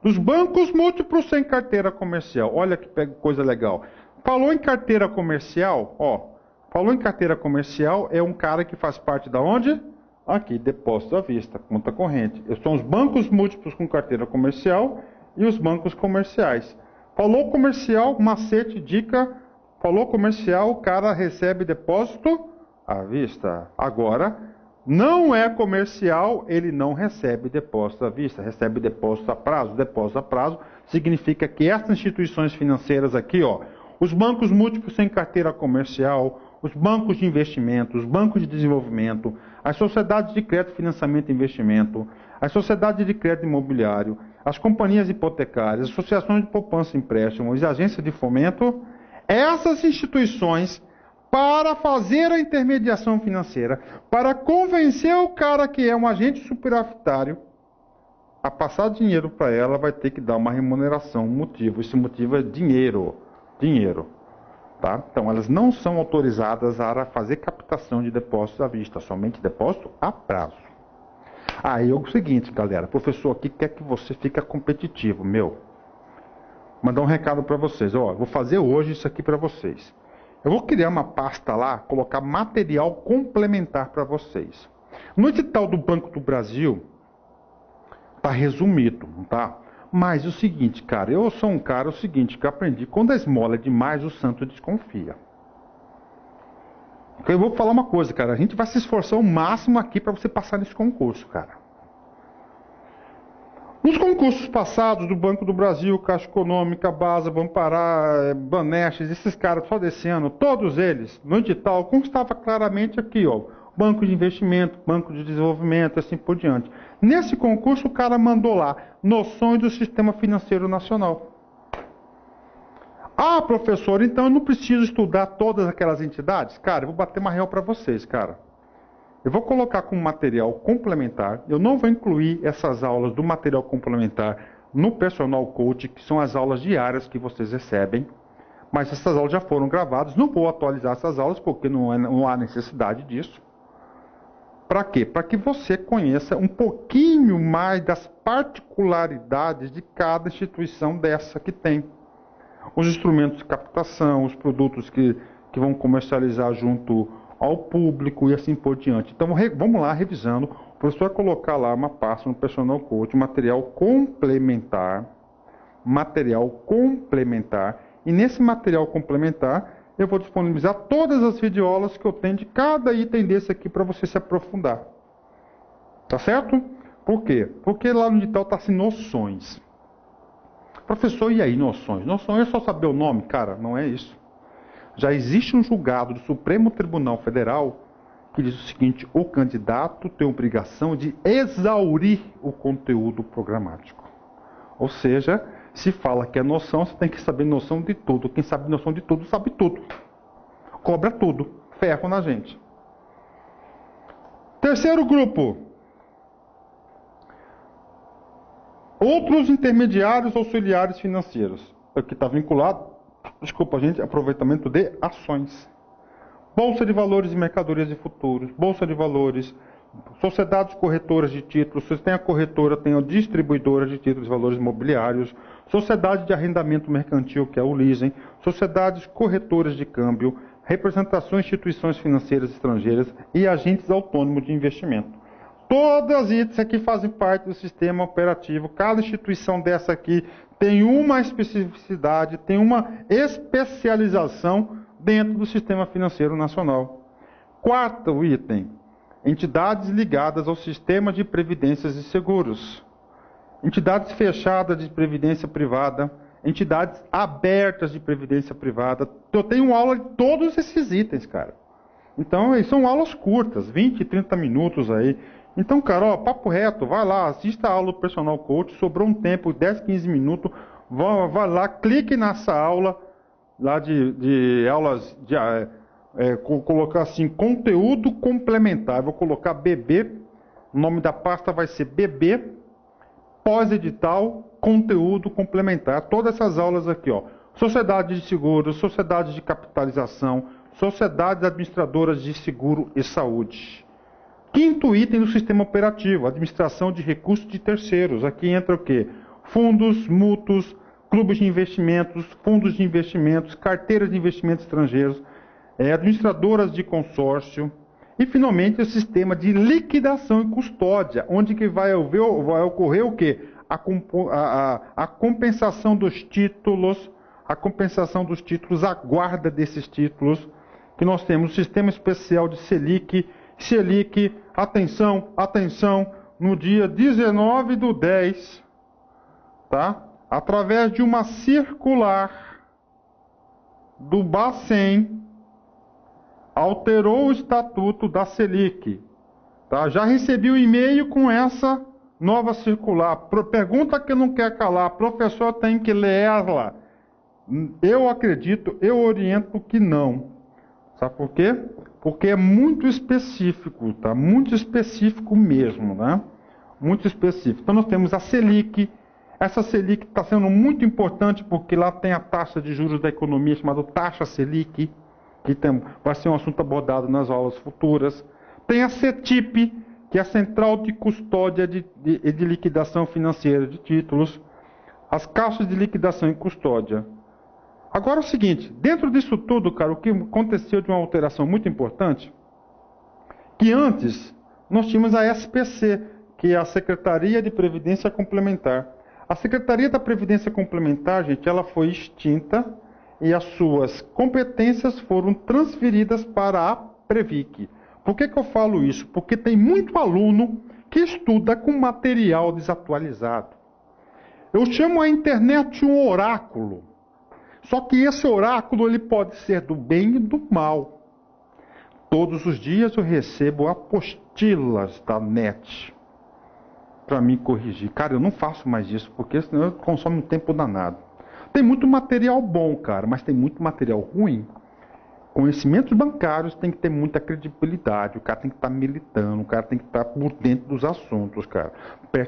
Dos bancos múltiplos sem carteira comercial. Olha que coisa legal. Falou em carteira comercial, falou em carteira comercial, é um cara que faz parte da onde? Aqui, depósito à vista, conta corrente. São os bancos múltiplos com carteira comercial e os bancos comerciais. Falou comercial, macete, dica. Falou comercial, o cara recebe depósito à vista. Agora, não é comercial, ele não recebe depósito à vista, recebe depósito a prazo. Depósito a prazo significa que essas instituições financeiras aqui, os bancos múltiplos sem carteira comercial, os bancos de investimento, os bancos de desenvolvimento, as sociedades de crédito, financiamento e investimento, as sociedades de crédito imobiliário, as companhias hipotecárias, as associações de poupança e empréstimos e agências de fomento, essas instituições, para fazer a intermediação financeira, para convencer o cara que é um agente superavitário a passar dinheiro para ela, vai ter que dar uma remuneração, um motivo. Esse motivo é dinheiro. Tá? Então, elas não são autorizadas a fazer captação de depósitos à vista, somente depósito a prazo. Aí é o seguinte, galera, o professor aqui quer que você fique competitivo, mandar um recado para vocês. Vou fazer hoje isso aqui para vocês. Eu vou criar uma pasta lá, colocar material complementar para vocês. No edital do Banco do Brasil, está resumido, tá? Mas o seguinte, cara, eu sou um cara, que aprendi, quando a esmola é demais, o santo desconfia. Eu vou falar uma coisa, cara, a gente vai se esforçar o máximo aqui para você passar nesse concurso, cara. Nos concursos passados do Banco do Brasil, Caixa Econômica, Basa, Bampará, Banestes, esses caras só desse ano, todos eles, no edital, constava claramente aqui, banco de investimento, banco de desenvolvimento, assim por diante. Nesse concurso, o cara mandou lá, noções do Sistema Financeiro Nacional. Ah, professor, então eu não preciso estudar todas aquelas entidades? Cara, eu vou bater uma real para vocês, cara. Eu vou colocar como material complementar, eu não vou incluir essas aulas do material complementar no Personal Coach, que são as aulas diárias que vocês recebem, mas essas aulas já foram gravadas, não vou atualizar essas aulas porque não há necessidade disso. Para quê? Para que você conheça um pouquinho mais das particularidades de cada instituição dessa que tem. Os instrumentos de captação, os produtos que vão comercializar junto ao público e assim por diante. Então, vamos lá, revisando. O professor vai colocar lá uma pasta no Personal Coach, material complementar, e nesse material complementar, eu vou disponibilizar todas as videoaulas que eu tenho de cada item desse aqui para você se aprofundar. Tá certo? Por quê? Porque lá no edital está assim, noções. Professor, e aí, noções? Noções é só saber o nome? Cara, não é isso. Já existe um julgado do Supremo Tribunal Federal que diz o seguinte: o candidato tem a obrigação de exaurir o conteúdo programático. Ou seja, se fala que é noção, você tem que saber noção de tudo. Quem sabe noção de tudo, sabe tudo. Cobra tudo. Ferro na gente. Terceiro grupo. Outros intermediários auxiliares financeiros. Aqui está vinculado, aproveitamento de ações. Bolsa de valores e mercadorias de futuros. Bolsa de valores. Sociedades corretoras de títulos, se tem a corretora, tem a distribuidora de títulos de valores imobiliários, sociedade de arrendamento mercantil, que é o leasing, sociedades corretoras de câmbio, representações de instituições financeiras estrangeiras e agentes autônomos de investimento. Todas isso aqui fazem parte do sistema operativo. Cada instituição dessa aqui tem uma especificidade, tem uma especialização dentro do sistema financeiro nacional. Quarto item, entidades ligadas ao sistema de previdências e seguros. Entidades fechadas de previdência privada, entidades abertas de previdência privada. Eu tenho aula de todos esses itens, cara. Então, são aulas curtas, 20, 30 minutos aí. Então, cara, ó, papo reto, vai lá, assista a aula do Personal Coach, sobrou um tempo, 10, 15 minutos, vai lá, clique nessa aula, lá de aulas, colocar assim, conteúdo complementar. Vou colocar BB, o nome da pasta vai ser BB, pós-edital, conteúdo complementar. Todas essas aulas aqui, ó. Sociedades de seguros, sociedades de capitalização, sociedades administradoras de seguro e saúde. Quinto item do sistema operativo, administração de recursos de terceiros. Aqui entra o quê? Fundos, mútuos, clubes de investimentos, fundos de investimentos, carteiras de investimentos estrangeiros, administradoras de consórcio. E, finalmente, o sistema de liquidação e custódia, onde que vai ocorrer o quê? A compensação dos títulos, a guarda desses títulos, que nós temos o sistema especial de Selic, atenção, no dia 19/10, tá? Através de uma circular do Bacen, alterou o estatuto da Selic. Tá? Já recebi um e-mail com essa nova circular. Pergunta que não quer calar, professor tem que ler ela. Eu acredito, eu oriento que não. Sabe por quê? Porque é muito específico, tá? Muito específico mesmo, né? Muito específico. Então nós temos a Selic. Essa Selic está sendo muito importante porque lá tem a taxa de juros da economia chamada taxa Selic, que vai ser um assunto abordado nas aulas futuras. Tem a CETIP, que é a Central de Custódia de Liquidação Financeira de Títulos. As caixas de liquidação e custódia. Agora é o seguinte, dentro disso tudo, cara, o que aconteceu de uma alteração muito importante, que antes nós tínhamos a SPC, que é a Secretaria de Previdência Complementar. A Secretaria da Previdência Complementar, gente, ela foi extinta e as suas competências foram transferidas para a Previc. Por que eu falo isso? Porque tem muito aluno que estuda com material desatualizado. Eu chamo a internet um oráculo. Só que esse oráculo ele pode ser do bem e do mal. Todos os dias eu recebo apostilas da net para me corrigir. Cara, eu não faço mais isso, porque senão consome um tempo danado. Tem muito material bom, cara, mas tem muito material ruim. Conhecimentos bancários tem que ter muita credibilidade, o cara tem que estar militando, o cara tem que estar por dentro dos assuntos, cara.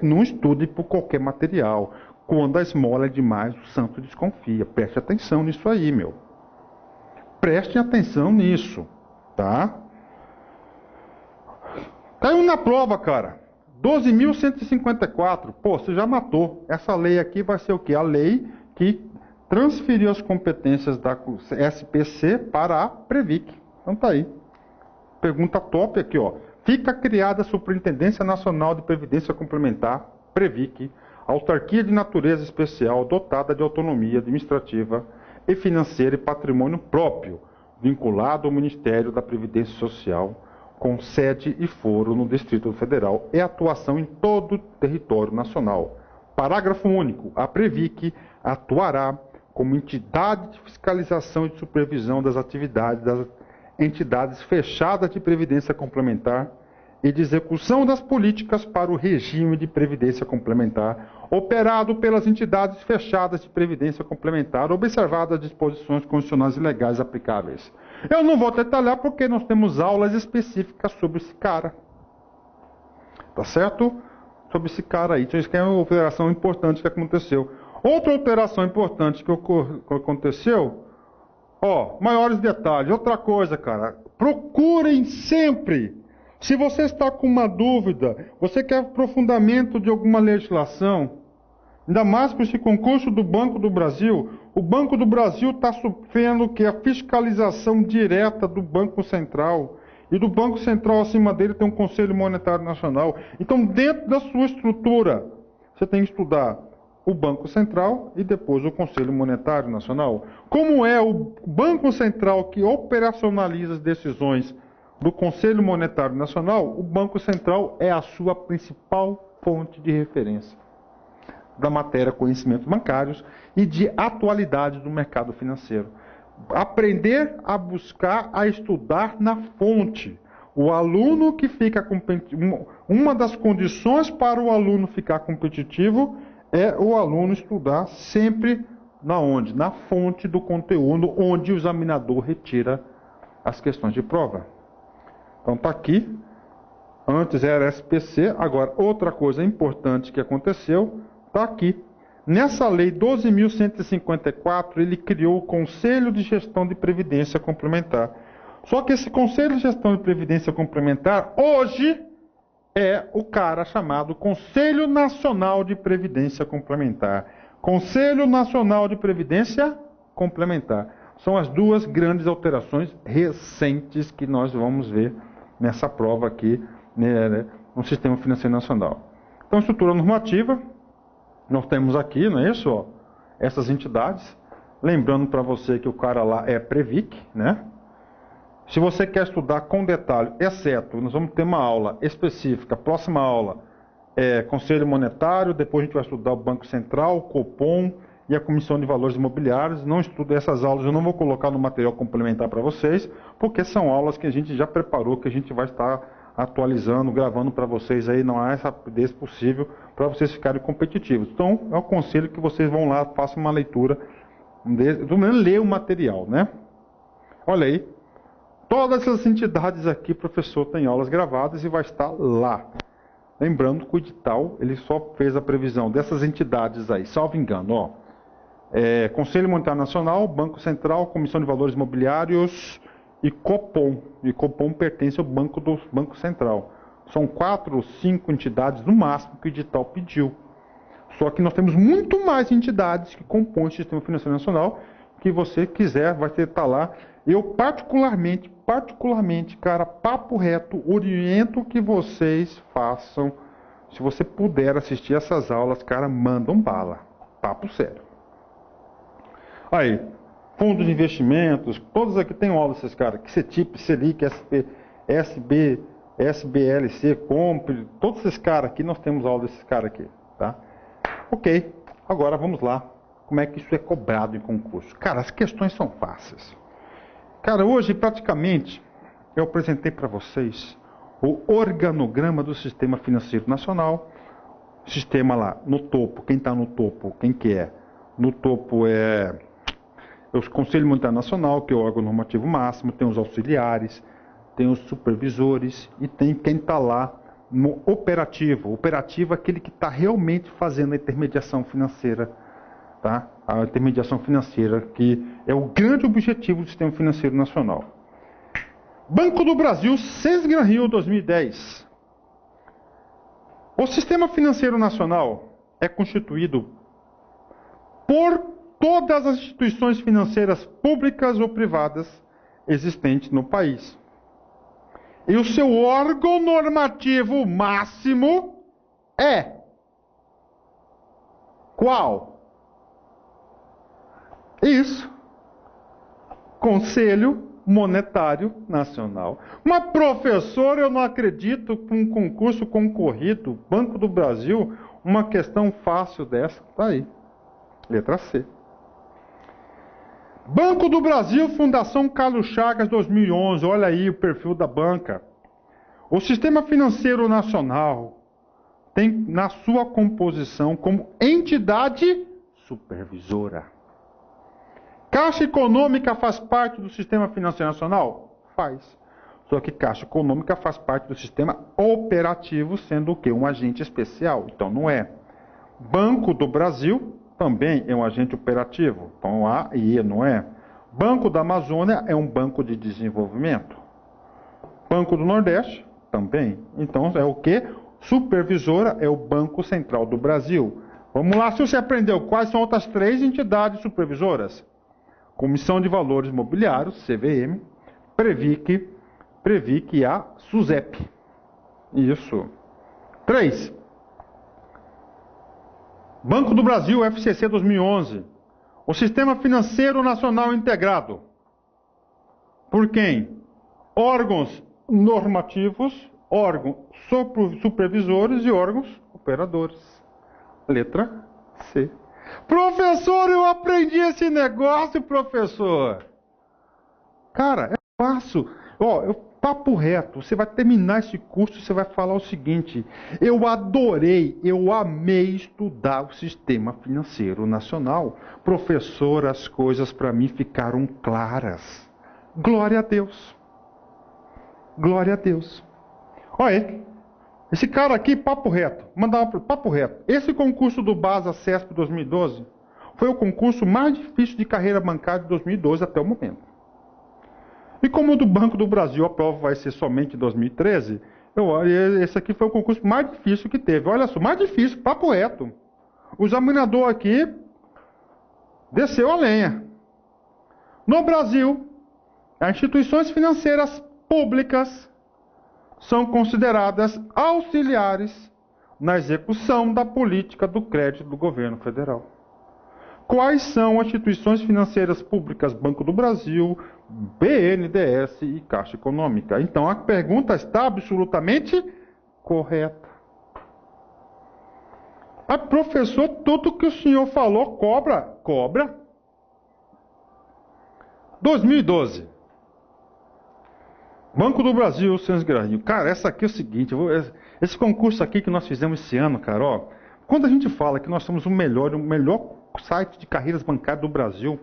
Não estude por qualquer material. Quando a esmola é demais, o santo desconfia. Preste atenção nisso aí, meu. Preste atenção nisso, tá? Caiu na prova, cara. 12.154. Pô, você já matou. Essa lei aqui vai ser o quê? A lei que transferiu as competências da SPC para a Previc. Então tá aí. Pergunta top aqui, ó. Fica criada a Superintendência Nacional de Previdência Complementar, Previc, autarquia de natureza especial dotada de autonomia administrativa e financeira e patrimônio próprio, vinculado ao Ministério da Previdência Social, com sede e foro no Distrito Federal e atuação em todo o território nacional. Parágrafo único. A Previc atuará como entidade de fiscalização e de supervisão das atividades das entidades fechadas de previdência complementar e de execução das políticas para o regime de previdência complementar, operado pelas entidades fechadas de previdência complementar, observadas as disposições constitucionais e legais aplicáveis. Eu não vou detalhar porque nós temos aulas específicas sobre esse cara. Tá certo? Sobre esse cara aí. Então, isso é uma alteração importante que aconteceu. Outra alteração importante que aconteceu, ó, maiores detalhes. Outra coisa, cara, procurem sempre Se você está com uma dúvida, você quer aprofundamento de alguma legislação, ainda mais com esse concurso do Banco do Brasil, o Banco do Brasil está sofrendo que a fiscalização direta do Banco Central, e do Banco Central acima dele tem um Conselho Monetário Nacional. Então, dentro da sua estrutura, você tem que estudar o Banco Central e depois o Conselho Monetário Nacional. Como é o Banco Central que operacionaliza as decisões do Conselho Monetário Nacional, o Banco Central é a sua principal fonte de referência da matéria conhecimentos bancários e de atualidade do mercado financeiro. Aprender a buscar, a estudar na fonte. O aluno que fica competitivo, uma das condições para o aluno ficar competitivo é o aluno estudar sempre na onde? Na fonte do conteúdo, onde o examinador retira as questões de prova. Então está aqui. Antes era SPC, agora outra coisa importante que aconteceu está aqui. Nessa lei 12.154, ele criou o Conselho de Gestão de Previdência Complementar. Só que esse Conselho de Gestão de Previdência Complementar, hoje, é o cara chamado Conselho Nacional de Previdência Complementar. Conselho Nacional de Previdência Complementar. São as duas grandes alterações recentes que nós vamos ver nessa prova aqui, né, no Sistema Financeiro Nacional. Então, estrutura normativa. Nós temos aqui, não é isso? Ó, essas entidades. Lembrando para você que o cara lá é Previc, né? Se você quer estudar com detalhe, exceto, nós vamos ter uma aula específica, próxima aula é Conselho Monetário, depois a gente vai estudar o Banco Central, o Copom e a Comissão de Valores Imobiliários. Não estudo essas aulas, eu não vou colocar no material complementar para vocês, porque são aulas que a gente já preparou, que a gente vai estar atualizando, gravando para vocês aí, não há essa rapidez possível para vocês ficarem competitivos. Então, é o conselho que vocês vão lá, façam uma leitura, pelo menos ler o material, né? Olha aí, todas essas entidades aqui, professor tem aulas gravadas e vai estar lá. Lembrando que o edital, ele só fez a previsão dessas entidades aí, salvo engano, ó. Conselho Monetário Nacional, Banco Central, Comissão de Valores Imobiliários e Copom. E Copom pertence ao Banco Central. São 4 ou 5 entidades no máximo que o edital pediu. Só que nós temos muito mais entidades que compõem o Sistema Financeiro Nacional, que você quiser, vai estar lá. Eu particularmente, cara, papo reto, oriento que vocês façam. Se você puder assistir essas aulas, cara, mandam bala. Papo sério. Aí, fundos de investimentos, todos aqui tem aula desses caras. CETIP, Selic, SP, SB, SBLC, Compre, todos esses caras aqui, nós temos aula desses caras aqui, tá? Ok, agora vamos lá. Como é que isso é cobrado em concurso? Cara, as questões são fáceis. Cara, hoje praticamente eu apresentei para vocês o organograma do Sistema Financeiro Nacional. Sistema lá, no topo, quem está no topo, quem que é? No topo é o Conselho Monetário Nacional, que é o órgão normativo máximo, tem os auxiliares, tem os supervisores e tem quem está lá no operativo. O operativo é aquele que está realmente fazendo a intermediação financeira, tá? A intermediação financeira, que é o grande objetivo do Sistema Financeiro Nacional. Banco do Brasil, SESGRAN Rio 2010. O Sistema Financeiro Nacional é constituído por todas as instituições financeiras públicas ou privadas existentes no país. E o seu órgão normativo máximo é qual? Isso. Conselho Monetário Nacional. Mas, professor, eu não acredito que um concurso concorrido, Banco do Brasil, uma questão fácil dessa. Está aí. Letra C. Banco do Brasil, Fundação Carlos Chagas, 2011. Olha aí o perfil da banca. O Sistema Financeiro Nacional tem na sua composição como entidade supervisora. Caixa Econômica faz parte do Sistema Financeiro Nacional? Faz. Só que Caixa Econômica faz parte do sistema operativo, sendo o quê? Um agente especial. Então não é. Banco do Brasil também é um agente operativo. Então A e E não é. Banco da Amazônia é um banco de desenvolvimento. Banco do Nordeste Também. Então é o quê? Supervisora é o Banco Central do Brasil. Vamos lá, se você aprendeu quais são outras 3 entidades supervisoras. Comissão de Valores Mobiliários, CVM, Previc e a SUSEP. Isso. 3. Banco do Brasil, FCC 2011. O Sistema Financeiro Nacional Integrado. Por quem? Órgãos normativos, órgãos supervisores e órgãos operadores. Letra C. Professor, eu aprendi esse negócio, professor. Cara, é fácil. Papo reto, você vai terminar esse curso, você vai falar o seguinte: eu amei estudar o Sistema Financeiro Nacional. Professor, as coisas para mim ficaram claras. Glória a Deus. Glória a Deus. Olha, esse cara aqui, papo reto, papo reto. Esse concurso do BASA CESP 2012 foi o concurso mais difícil de carreira bancária de 2012 até o momento. E como o do Banco do Brasil a prova vai ser somente em 2013, esse aqui foi o concurso mais difícil que teve. Olha só, mais difícil, papo reto. O examinador aqui desceu a lenha. No Brasil, as instituições financeiras públicas são consideradas auxiliares na execução da política do crédito do governo federal. Quais são as instituições financeiras públicas? Banco do Brasil, BNDES e Caixa Econômica. Então a pergunta está absolutamente correta. Professor, tudo que o senhor falou cobra? Cobra. 2012. Banco do Brasil, Sens Granil. Cara, essa aqui é o seguinte, esse concurso aqui que nós fizemos esse ano, cara, ó, quando a gente fala que nós somos o melhor site de carreiras bancárias do Brasil,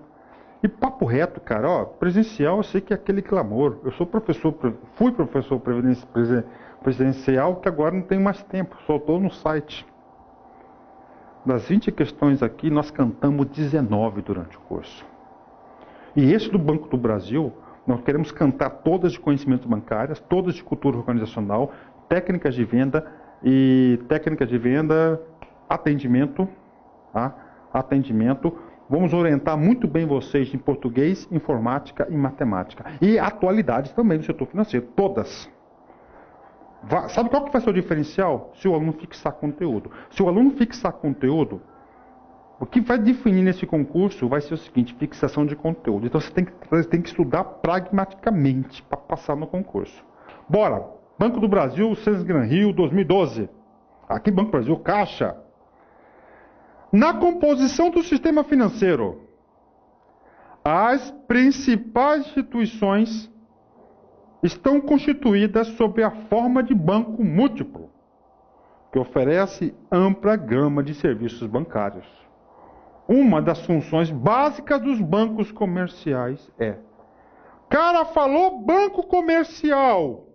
e papo reto, cara, ó, presencial eu sei que é aquele clamor. Eu sou professor, fui professor presidencial, que agora não tenho mais tempo, só estou no site. Das 20 questões aqui, nós cantamos 19 durante o curso. E esse do Banco do Brasil, nós queremos cantar todas de conhecimento bancário, todas de cultura organizacional, técnicas de venda, atendimento, tá? Atendimento. Vamos orientar muito bem vocês em português, informática e matemática. E atualidades também do setor financeiro, todas. Sabe qual que vai ser o diferencial? Se o aluno fixar conteúdo. Se o aluno fixar conteúdo, o que vai definir nesse concurso vai ser o seguinte: fixação de conteúdo. Então você tem que estudar pragmaticamente para passar no concurso. Bora! Banco do Brasil, Sens Granrio, 2012. Aqui Banco do Brasil, Caixa. Na composição do sistema financeiro, as principais instituições estão constituídas sob a forma de banco múltiplo, que oferece ampla gama de serviços bancários. Uma das funções básicas dos bancos comerciais é... Cara, falou banco comercial.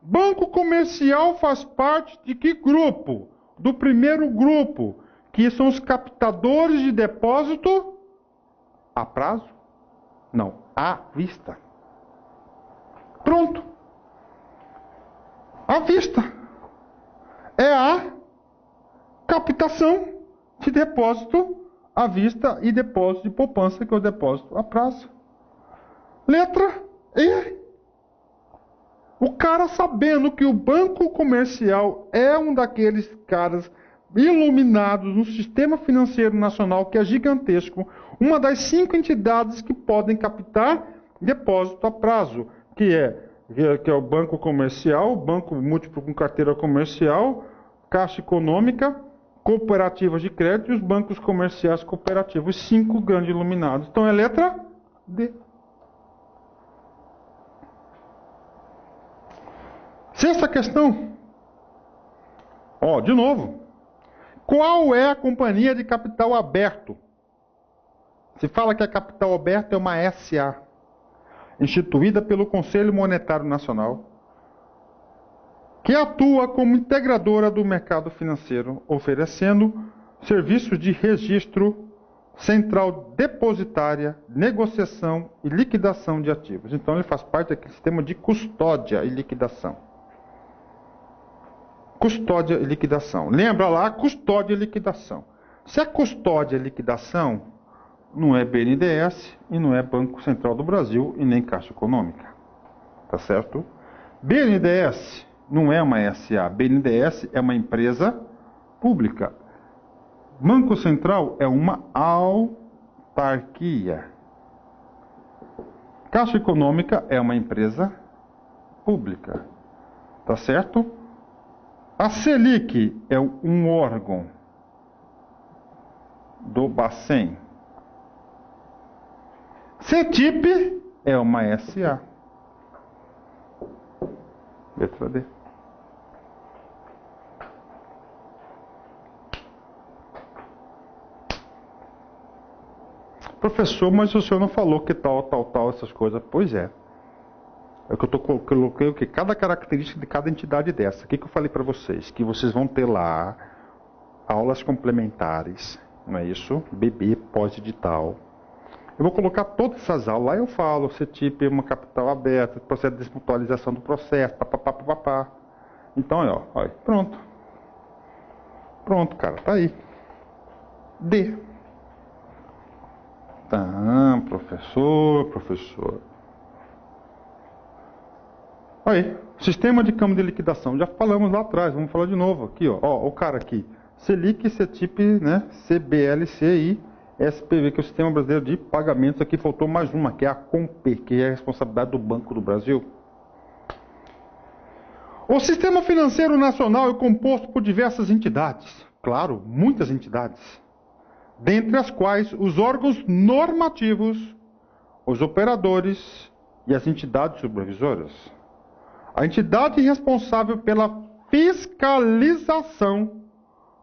Banco comercial faz parte de que grupo? Do primeiro grupo, que são os captadores de depósito a prazo? Não, à vista. Pronto. À vista. É a captação de depósito à vista e depósito de poupança, que é o depósito a prazo. Letra E. O cara sabendo que o banco comercial é um daqueles caras iluminados no sistema financeiro nacional, que é gigantesco, uma das 5 entidades que podem captar depósito a prazo, que é o banco comercial, banco múltiplo com carteira comercial, Caixa Econômica, cooperativas de crédito e os bancos comerciais cooperativos, 5 grandes iluminados. Então é letra D. Sexta questão. Ó, de novo. Qual é a companhia de capital aberto? Se fala que a capital aberta é uma SA, instituída pelo Conselho Monetário Nacional, que atua como integradora do mercado financeiro, oferecendo serviços de registro, central depositária, negociação e liquidação de ativos. Então ele faz parte daquele sistema de custódia e liquidação. Custódia e liquidação. Lembra lá, custódia e liquidação. Se é custódia e liquidação, não é BNDES e não é Banco Central do Brasil e nem Caixa Econômica. Tá certo? BNDES não é uma SA. BNDES é uma empresa pública. Banco Central é uma autarquia. Caixa Econômica é uma empresa pública. Tá certo? A Selic é um órgão do Bacen. CETIP é uma SA. Letra D. Professor, mas o senhor não falou que tal, essas coisas. Pois é. É o que eu coloquei o que? Cada característica de cada entidade dessa. O que eu falei para vocês? Que vocês vão ter lá aulas complementares, não é isso? BB, pós-edital. Eu vou colocar todas essas aulas. Lá eu falo, CETIP é uma capital aberta, processo de desmutualização do processo, papapá. Então, ó, pronto. Pronto, cara, tá aí. D. Tá, professor. Aí, sistema de câmbio de liquidação. Já falamos lá atrás, vamos falar de novo aqui, ó. Ó, o cara aqui. Selic, CETIP, né? CBLC e SPV, que é o Sistema Brasileiro de Pagamentos. Aqui faltou mais uma, que é a COMPE, que é a responsabilidade do Banco do Brasil. O Sistema Financeiro Nacional é composto por diversas entidades. Claro, muitas entidades. Dentre as quais os órgãos normativos, os operadores e as entidades supervisoras. A entidade responsável pela fiscalização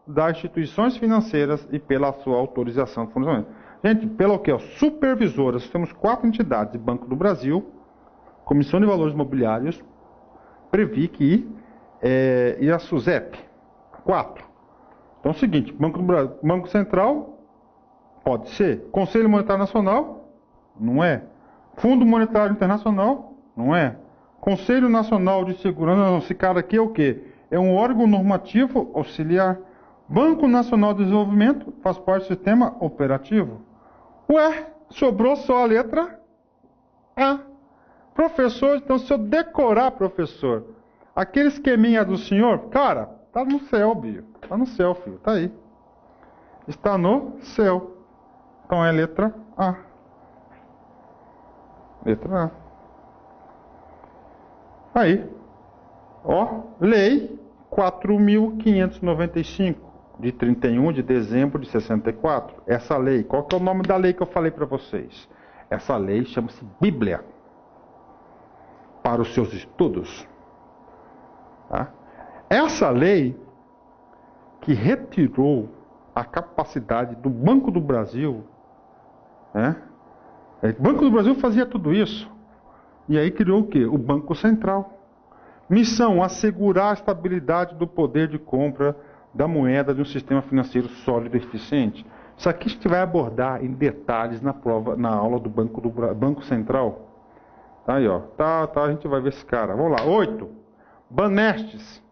das instituições financeiras e pela sua autorização de funcionamento. Gente, pelo que? Supervisoras. Temos 4 entidades: Banco do Brasil, Comissão de Valores Imobiliários, Previc e a SUSEP. 4. Então é o seguinte: Banco Central, pode ser. Conselho Monetário Nacional, não é. Fundo Monetário Internacional, não é. Conselho Nacional de Segurança, esse cara aqui é o quê? É um órgão normativo auxiliar. Banco Nacional de Desenvolvimento faz parte do sistema operativo. Ué, sobrou só a letra A. Professor, então se eu decorar, professor, aquele esqueminha do senhor, cara, tá no céu, Bio. Tá no céu, filho, tá aí. Está no céu. Então é letra A. Letra A. Aí, ó, Lei 4.595, de 31 de dezembro de 64. Essa lei, qual que é o nome da lei que eu falei para vocês? Essa lei chama-se Bíblia, para os seus estudos. Tá? Essa lei que retirou a capacidade do Banco do Brasil, né? O Banco do Brasil fazia tudo isso. E aí criou o quê? O Banco Central. Missão: assegurar a estabilidade do poder de compra da moeda de um sistema financeiro sólido e eficiente. Isso aqui a gente vai abordar em detalhes na prova, na aula do Banco Central. Tá aí, ó. Tá, a gente vai ver esse cara. Vamos lá. 8. Banestes.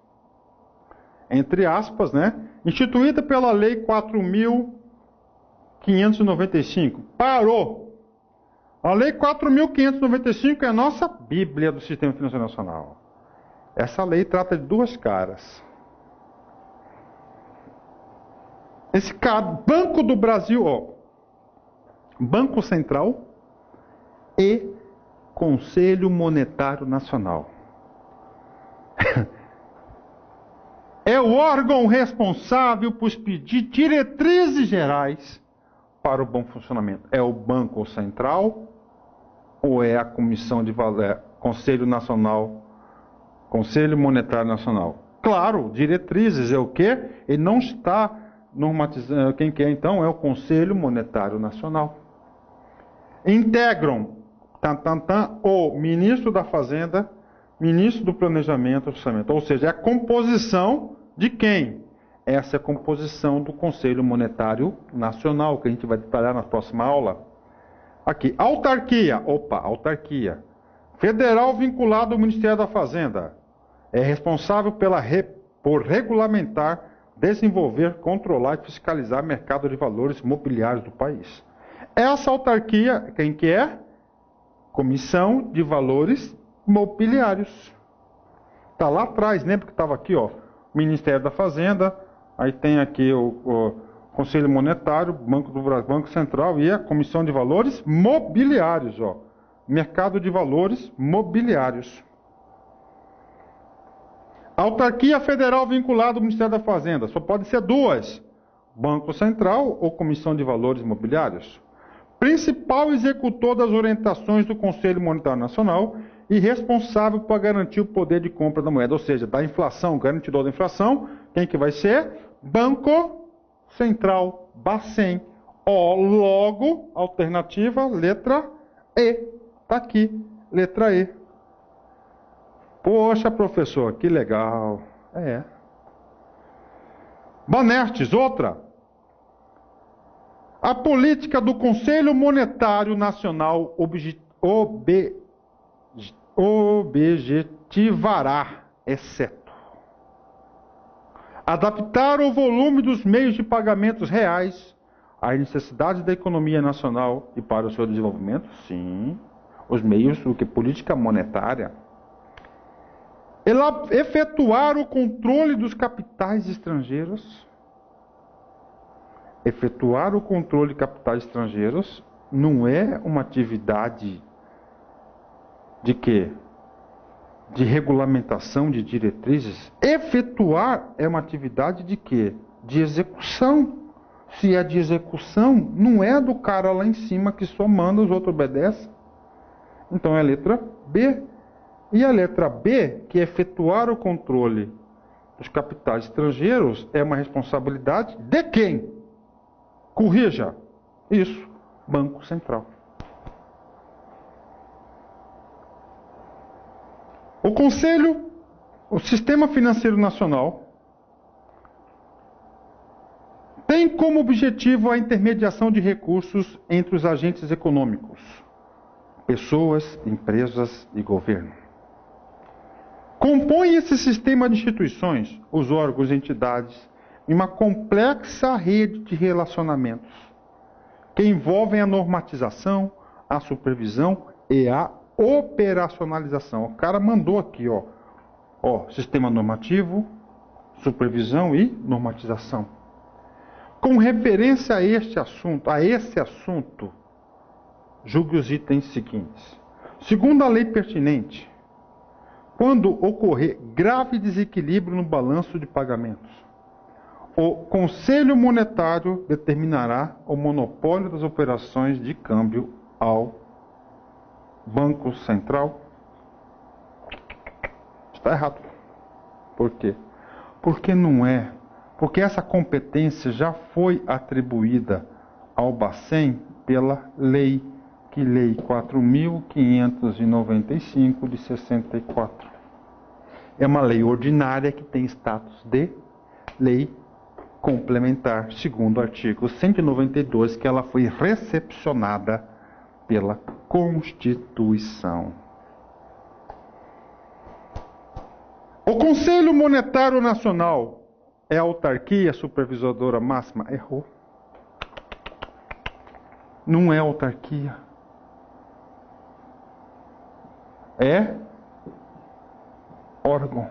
Entre aspas, né? Instituída pela Lei 4.595. Parou. A Lei 4.595 é a nossa Bíblia do Sistema Financeiro Nacional. Essa lei trata de 2 caras. Esse cara, Banco do Brasil, ó, Banco Central e Conselho Monetário Nacional. É o órgão responsável por expedir diretrizes gerais para o bom funcionamento. É o Banco Central ou é a Comissão de Valores, Conselho Nacional, Conselho Monetário Nacional? Claro, diretrizes é o quê? Ele não está normatizando. Quem que é então? É o Conselho Monetário Nacional. Integram o Ministro da Fazenda, Ministro do Planejamento e Orçamento. Ou seja, é a composição de quem? Essa é a composição do Conselho Monetário Nacional, que a gente vai detalhar na próxima aula. Aqui, autarquia. Opa, autarquia. Federal vinculado ao Ministério da Fazenda. É responsável pela por regulamentar, desenvolver, controlar e fiscalizar o mercado de valores mobiliários do país. Essa autarquia, quem que é? Comissão de Valores Mobiliários. Está lá atrás, lembra que estava aqui, ó, Ministério da Fazenda, aí tem aqui o Conselho Monetário, Banco do Brasil, Banco Central e a Comissão de Valores Mobiliários, ó, Mercado de Valores Mobiliários. Autarquia federal vinculada ao Ministério da Fazenda, só pode ser duas, Banco Central ou Comissão de Valores Mobiliários. Principal executor das orientações do Conselho Monetário Nacional e responsável por garantir o poder de compra da moeda, ou seja, da inflação, garantidor da inflação, quem que vai ser? Banco Central, Bacen. Ó, logo, alternativa, letra E. Está aqui, letra E. Poxa, professor, que legal. É. Banertes, outra. A política do Conselho Monetário Nacional objetivará, exceto, adaptar o volume dos meios de pagamentos reais às necessidades da economia nacional e para o seu desenvolvimento, sim, os meios do que política monetária, efetuar o controle dos capitais estrangeiros. Efetuar o controle de capitais estrangeiros não é uma atividade de quê? De regulamentação de diretrizes. Efetuar é uma atividade de quê? De execução. Se é de execução, não é do cara lá em cima que só manda, os outros obedecem. Então é a letra B. E a letra B, que é efetuar o controle dos capitais estrangeiros, é uma responsabilidade de quem? Corrija. Isso. Banco Central. O Conselho, o Sistema Financeiro Nacional, tem como objetivo a intermediação de recursos entre os agentes econômicos, pessoas, empresas e governo. Compõe esse sistema de instituições, os órgãos e entidades, em uma complexa rede de relacionamentos que envolvem a normatização, a supervisão e a operacionalização. O cara mandou aqui, ó, sistema normativo, supervisão e normatização. Com referência a esse assunto, julgue os itens seguintes. Segundo a lei pertinente, quando ocorrer grave desequilíbrio no balanço de pagamentos, o Conselho Monetário determinará o monopólio das operações de câmbio ao Banco Central. Está errado. Por quê? Porque não é. Porque essa competência já foi atribuída ao Bacen pela lei, Lei 4.595 de 64. É uma lei ordinária que tem status de lei complementar, segundo o artigo 192, que ela foi recepcionada pela Constituição. O Conselho Monetário Nacional é a autarquia supervisadora máxima? Errou. Não é autarquia. É órgão.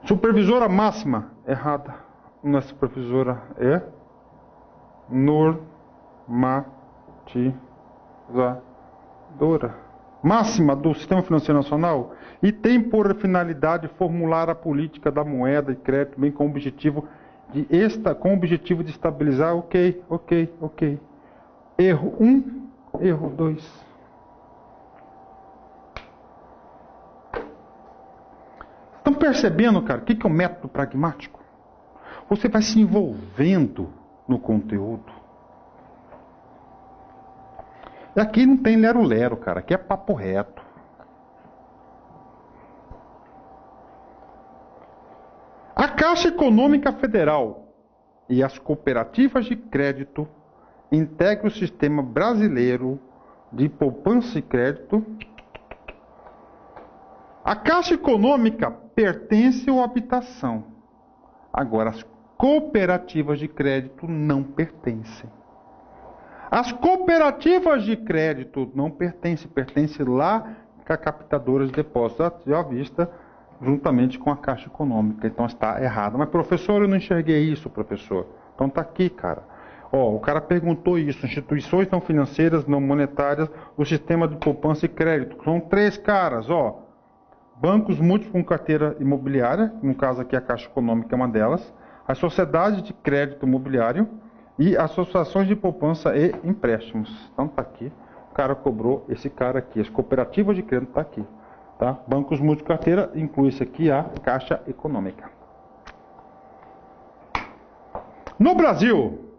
Supervisora máxima? Errada. Não é supervisora, é normatizadora. Máxima do Sistema Financeiro Nacional e tem por finalidade formular a política da moeda e crédito, bem com o objetivo de estabilizar. Ok. Erro 1, erro 2. Estão percebendo, cara, o que é o método pragmático? Você vai se envolvendo no conteúdo. E aqui não tem lero-lero, cara. Aqui é papo reto. A Caixa Econômica Federal e as cooperativas de crédito integram o sistema brasileiro de poupança e crédito A Caixa Econômica pertence à habitação. Agora, as cooperativas de crédito não pertencem. As cooperativas de crédito não pertencem lá com a captadora de depósitos à vista, juntamente com a Caixa Econômica. Então está errado. Mas, professor, eu não enxerguei isso, professor. Então está aqui, cara. O cara perguntou isso. Instituições não financeiras, não monetárias, do sistema de poupança e crédito. São 3 caras, Bancos múltiplos com carteira imobiliária, no caso aqui a Caixa Econômica é uma delas. As sociedades de crédito imobiliário e associações de poupança e empréstimos. Então está aqui. O cara cobrou esse cara aqui. As cooperativas de crédito está aqui. Tá? Bancos multicarteira, inclui isso aqui a Caixa Econômica. No Brasil,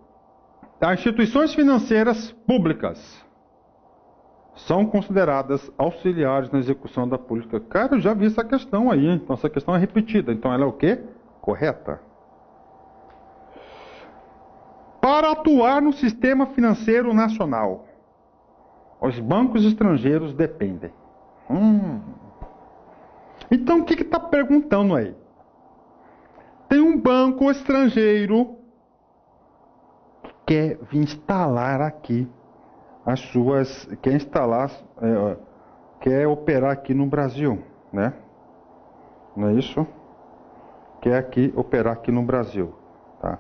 as instituições financeiras públicas são consideradas auxiliares na execução da política. Cara, eu já vi essa questão aí. Então essa questão é repetida. Então ela é o quê? Correta. Para atuar no sistema financeiro nacional, os bancos estrangeiros dependem. Então, o que está perguntando aí? Tem um banco estrangeiro que quer vir instalar aqui as suas... Quer operar aqui no Brasil, né? Não é isso? Quer aqui operar aqui no Brasil, tá?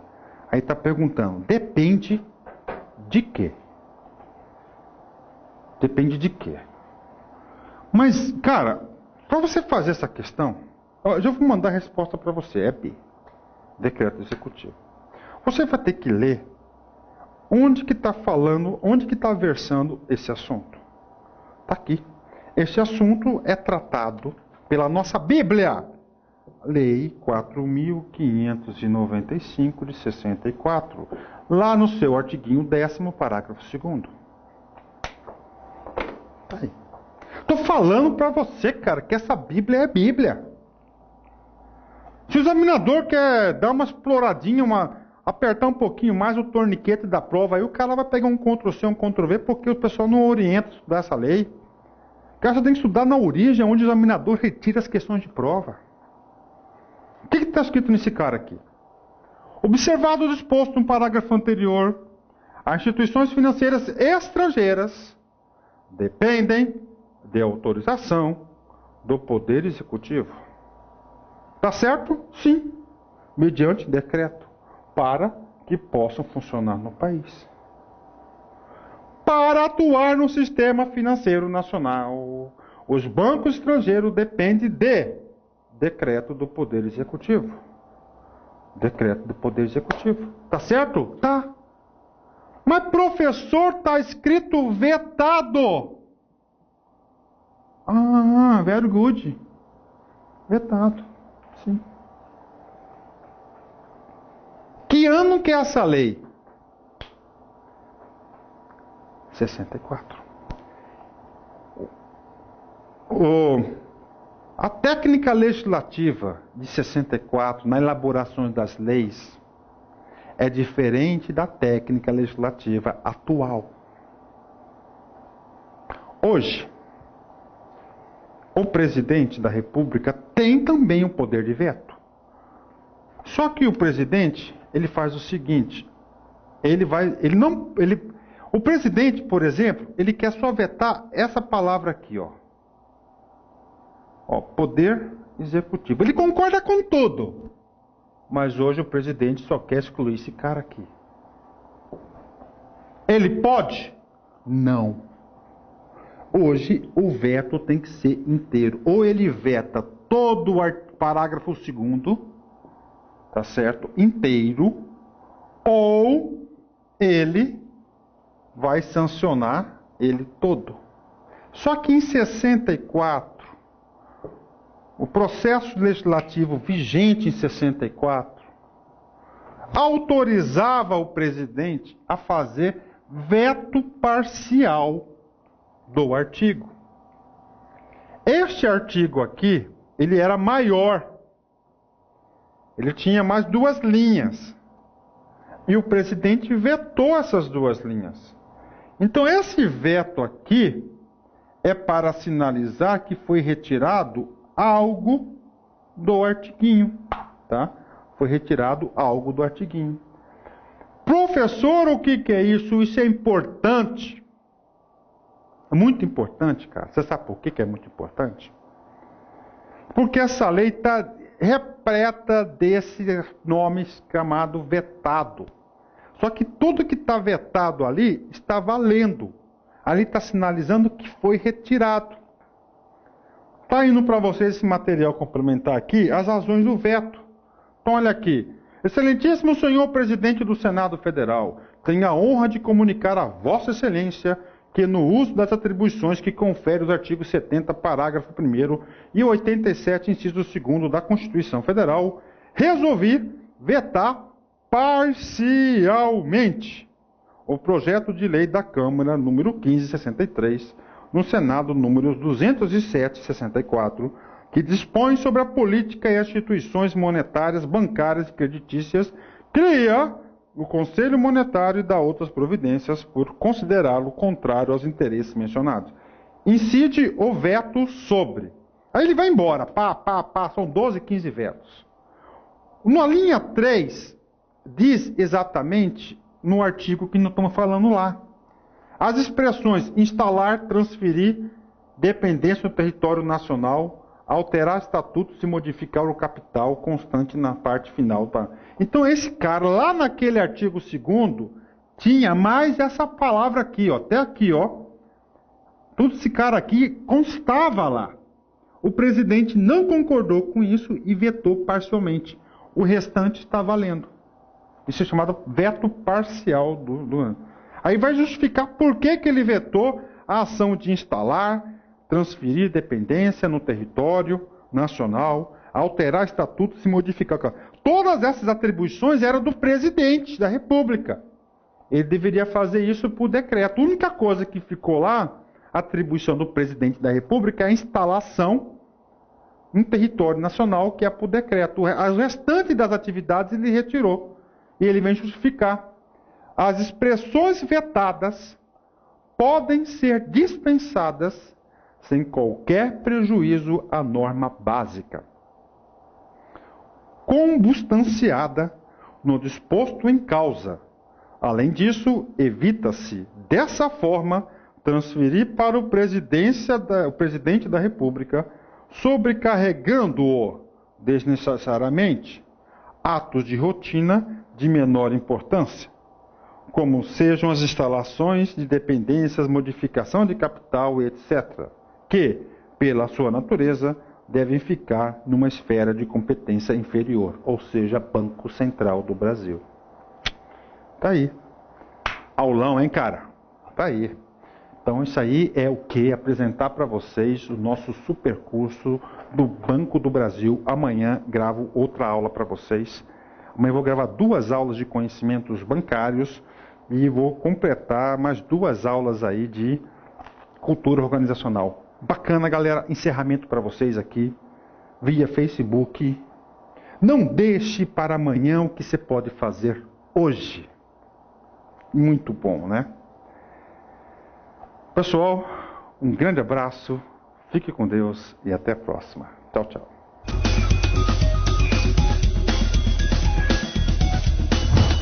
Aí está perguntando, depende de quê? Depende de quê? Mas, cara, para você fazer essa questão, eu já vou mandar a resposta para você, é B, decreto executivo. Você vai ter que ler onde que está falando, onde que está versando esse assunto. Está aqui. Esse assunto é tratado pela nossa Bíblia. Lei 4.595 de 64, lá no seu artiguinho 10º, parágrafo 2º. Tá aí. Estou falando para você, cara, que essa Bíblia é Bíblia. Se o examinador quer dar uma exploradinha, apertar um pouquinho mais o torniquete da prova, aí o cara vai pegar um Ctrl+C, um Ctrl+V, porque o pessoal não orienta a estudar essa lei. O cara tem que estudar na origem, onde o examinador retira as questões de prova. O que está escrito nesse cara aqui? Observado o disposto no parágrafo anterior, as instituições financeiras estrangeiras dependem de autorização do Poder Executivo. Tá certo? Sim. Mediante decreto, para que possam funcionar no país. Para atuar no sistema financeiro nacional, os bancos estrangeiros dependem de decreto do Poder Executivo. Decreto do Poder Executivo. Tá certo? Tá. Mas, professor, tá escrito vetado. Very good. Vetado. Sim. Que ano que é essa lei? 64. A técnica legislativa de 64, na elaboração das leis, é diferente da técnica legislativa atual. Hoje, o presidente da República tem também o poder de veto. Só que o presidente, ele faz o seguinte, o presidente, por exemplo, ele quer só vetar essa palavra aqui, Poder Executivo. Ele concorda com tudo. Mas hoje o presidente só quer excluir esse cara aqui. Ele pode? Não. Hoje o veto tem que ser inteiro. Ou ele veta todo o parágrafo 2º, tá certo? Inteiro. Ou ele vai sancionar ele todo. Só que em 64, o processo legislativo vigente em 64 autorizava o presidente a fazer veto parcial do artigo. Este artigo aqui, ele era maior. Ele tinha mais 2 linhas. E o presidente vetou essas 2 linhas. Então esse veto aqui é para sinalizar que foi retirado algo do artiguinho, tá? Foi retirado algo do artiguinho. Professor, o que é isso? Isso é importante. É muito importante, cara. Você sabe por que é muito importante? Porque essa lei está repleta desses nomes chamado vetado. Só que tudo que está vetado ali está valendo. Ali está sinalizando que foi retirado. Está indo para vocês esse material complementar aqui, as razões do veto. Então, olha aqui. Excelentíssimo senhor presidente do Senado Federal, tenho a honra de comunicar a Vossa Excelência que no uso das atribuições que confere os artigos 70, parágrafo 1º e 87, inciso 2º da Constituição Federal, resolvi vetar parcialmente o projeto de lei da Câmara número 1563, no Senado número 207/64, que dispõe sobre a política e as instituições monetárias, bancárias e creditícias, cria o Conselho Monetário e dá outras providências por considerá-lo contrário aos interesses mencionados. Incide o veto sobre. Aí ele vai embora, são 12, 15 vetos. Na linha 3, diz exatamente no artigo que nós estamos falando lá. As expressões instalar, transferir, dependência do território nacional, alterar estatuto se modificar o capital constante na parte final. Tá? Então esse cara, lá naquele artigo 2º, tinha mais essa palavra aqui, ó, até aqui, ó. Tudo esse cara aqui constava lá. O presidente não concordou com isso e vetou parcialmente. O restante está valendo. Isso é chamado veto parcial do. Aí vai justificar por que ele vetou a ação de instalar, transferir dependência no território nacional, alterar estatuto, se modificar. Todas essas atribuições eram do presidente da República. Ele deveria fazer isso por decreto. A única coisa que ficou lá, atribuição do presidente da República, é a instalação em território nacional, que é por decreto. O restante das atividades ele retirou. E ele vem justificar. As expressões vetadas podem ser dispensadas sem qualquer prejuízo à norma básica, conbustanciada no disposto em causa. Além disso, evita-se, dessa forma, transferir para o presidente da República, sobrecarregando-o desnecessariamente, atos de rotina de menor importância, como sejam as instalações de dependências, modificação de capital, etc., que, pela sua natureza, devem ficar numa esfera de competência inferior, ou seja, Banco Central do Brasil. Tá aí. Aulão, hein, cara? Tá aí. Então, isso aí é o que? Apresentar para vocês o nosso super curso do Banco do Brasil. Amanhã gravo outra aula para vocês. Amanhã eu vou gravar 2 aulas de conhecimentos bancários e vou completar mais 2 aulas aí de cultura organizacional. Bacana, galera. Encerramento para vocês aqui via Facebook. Não deixe para amanhã o que você pode fazer hoje. Muito bom, né? Pessoal, um grande abraço, fique com Deus e até a próxima. Tchau, tchau.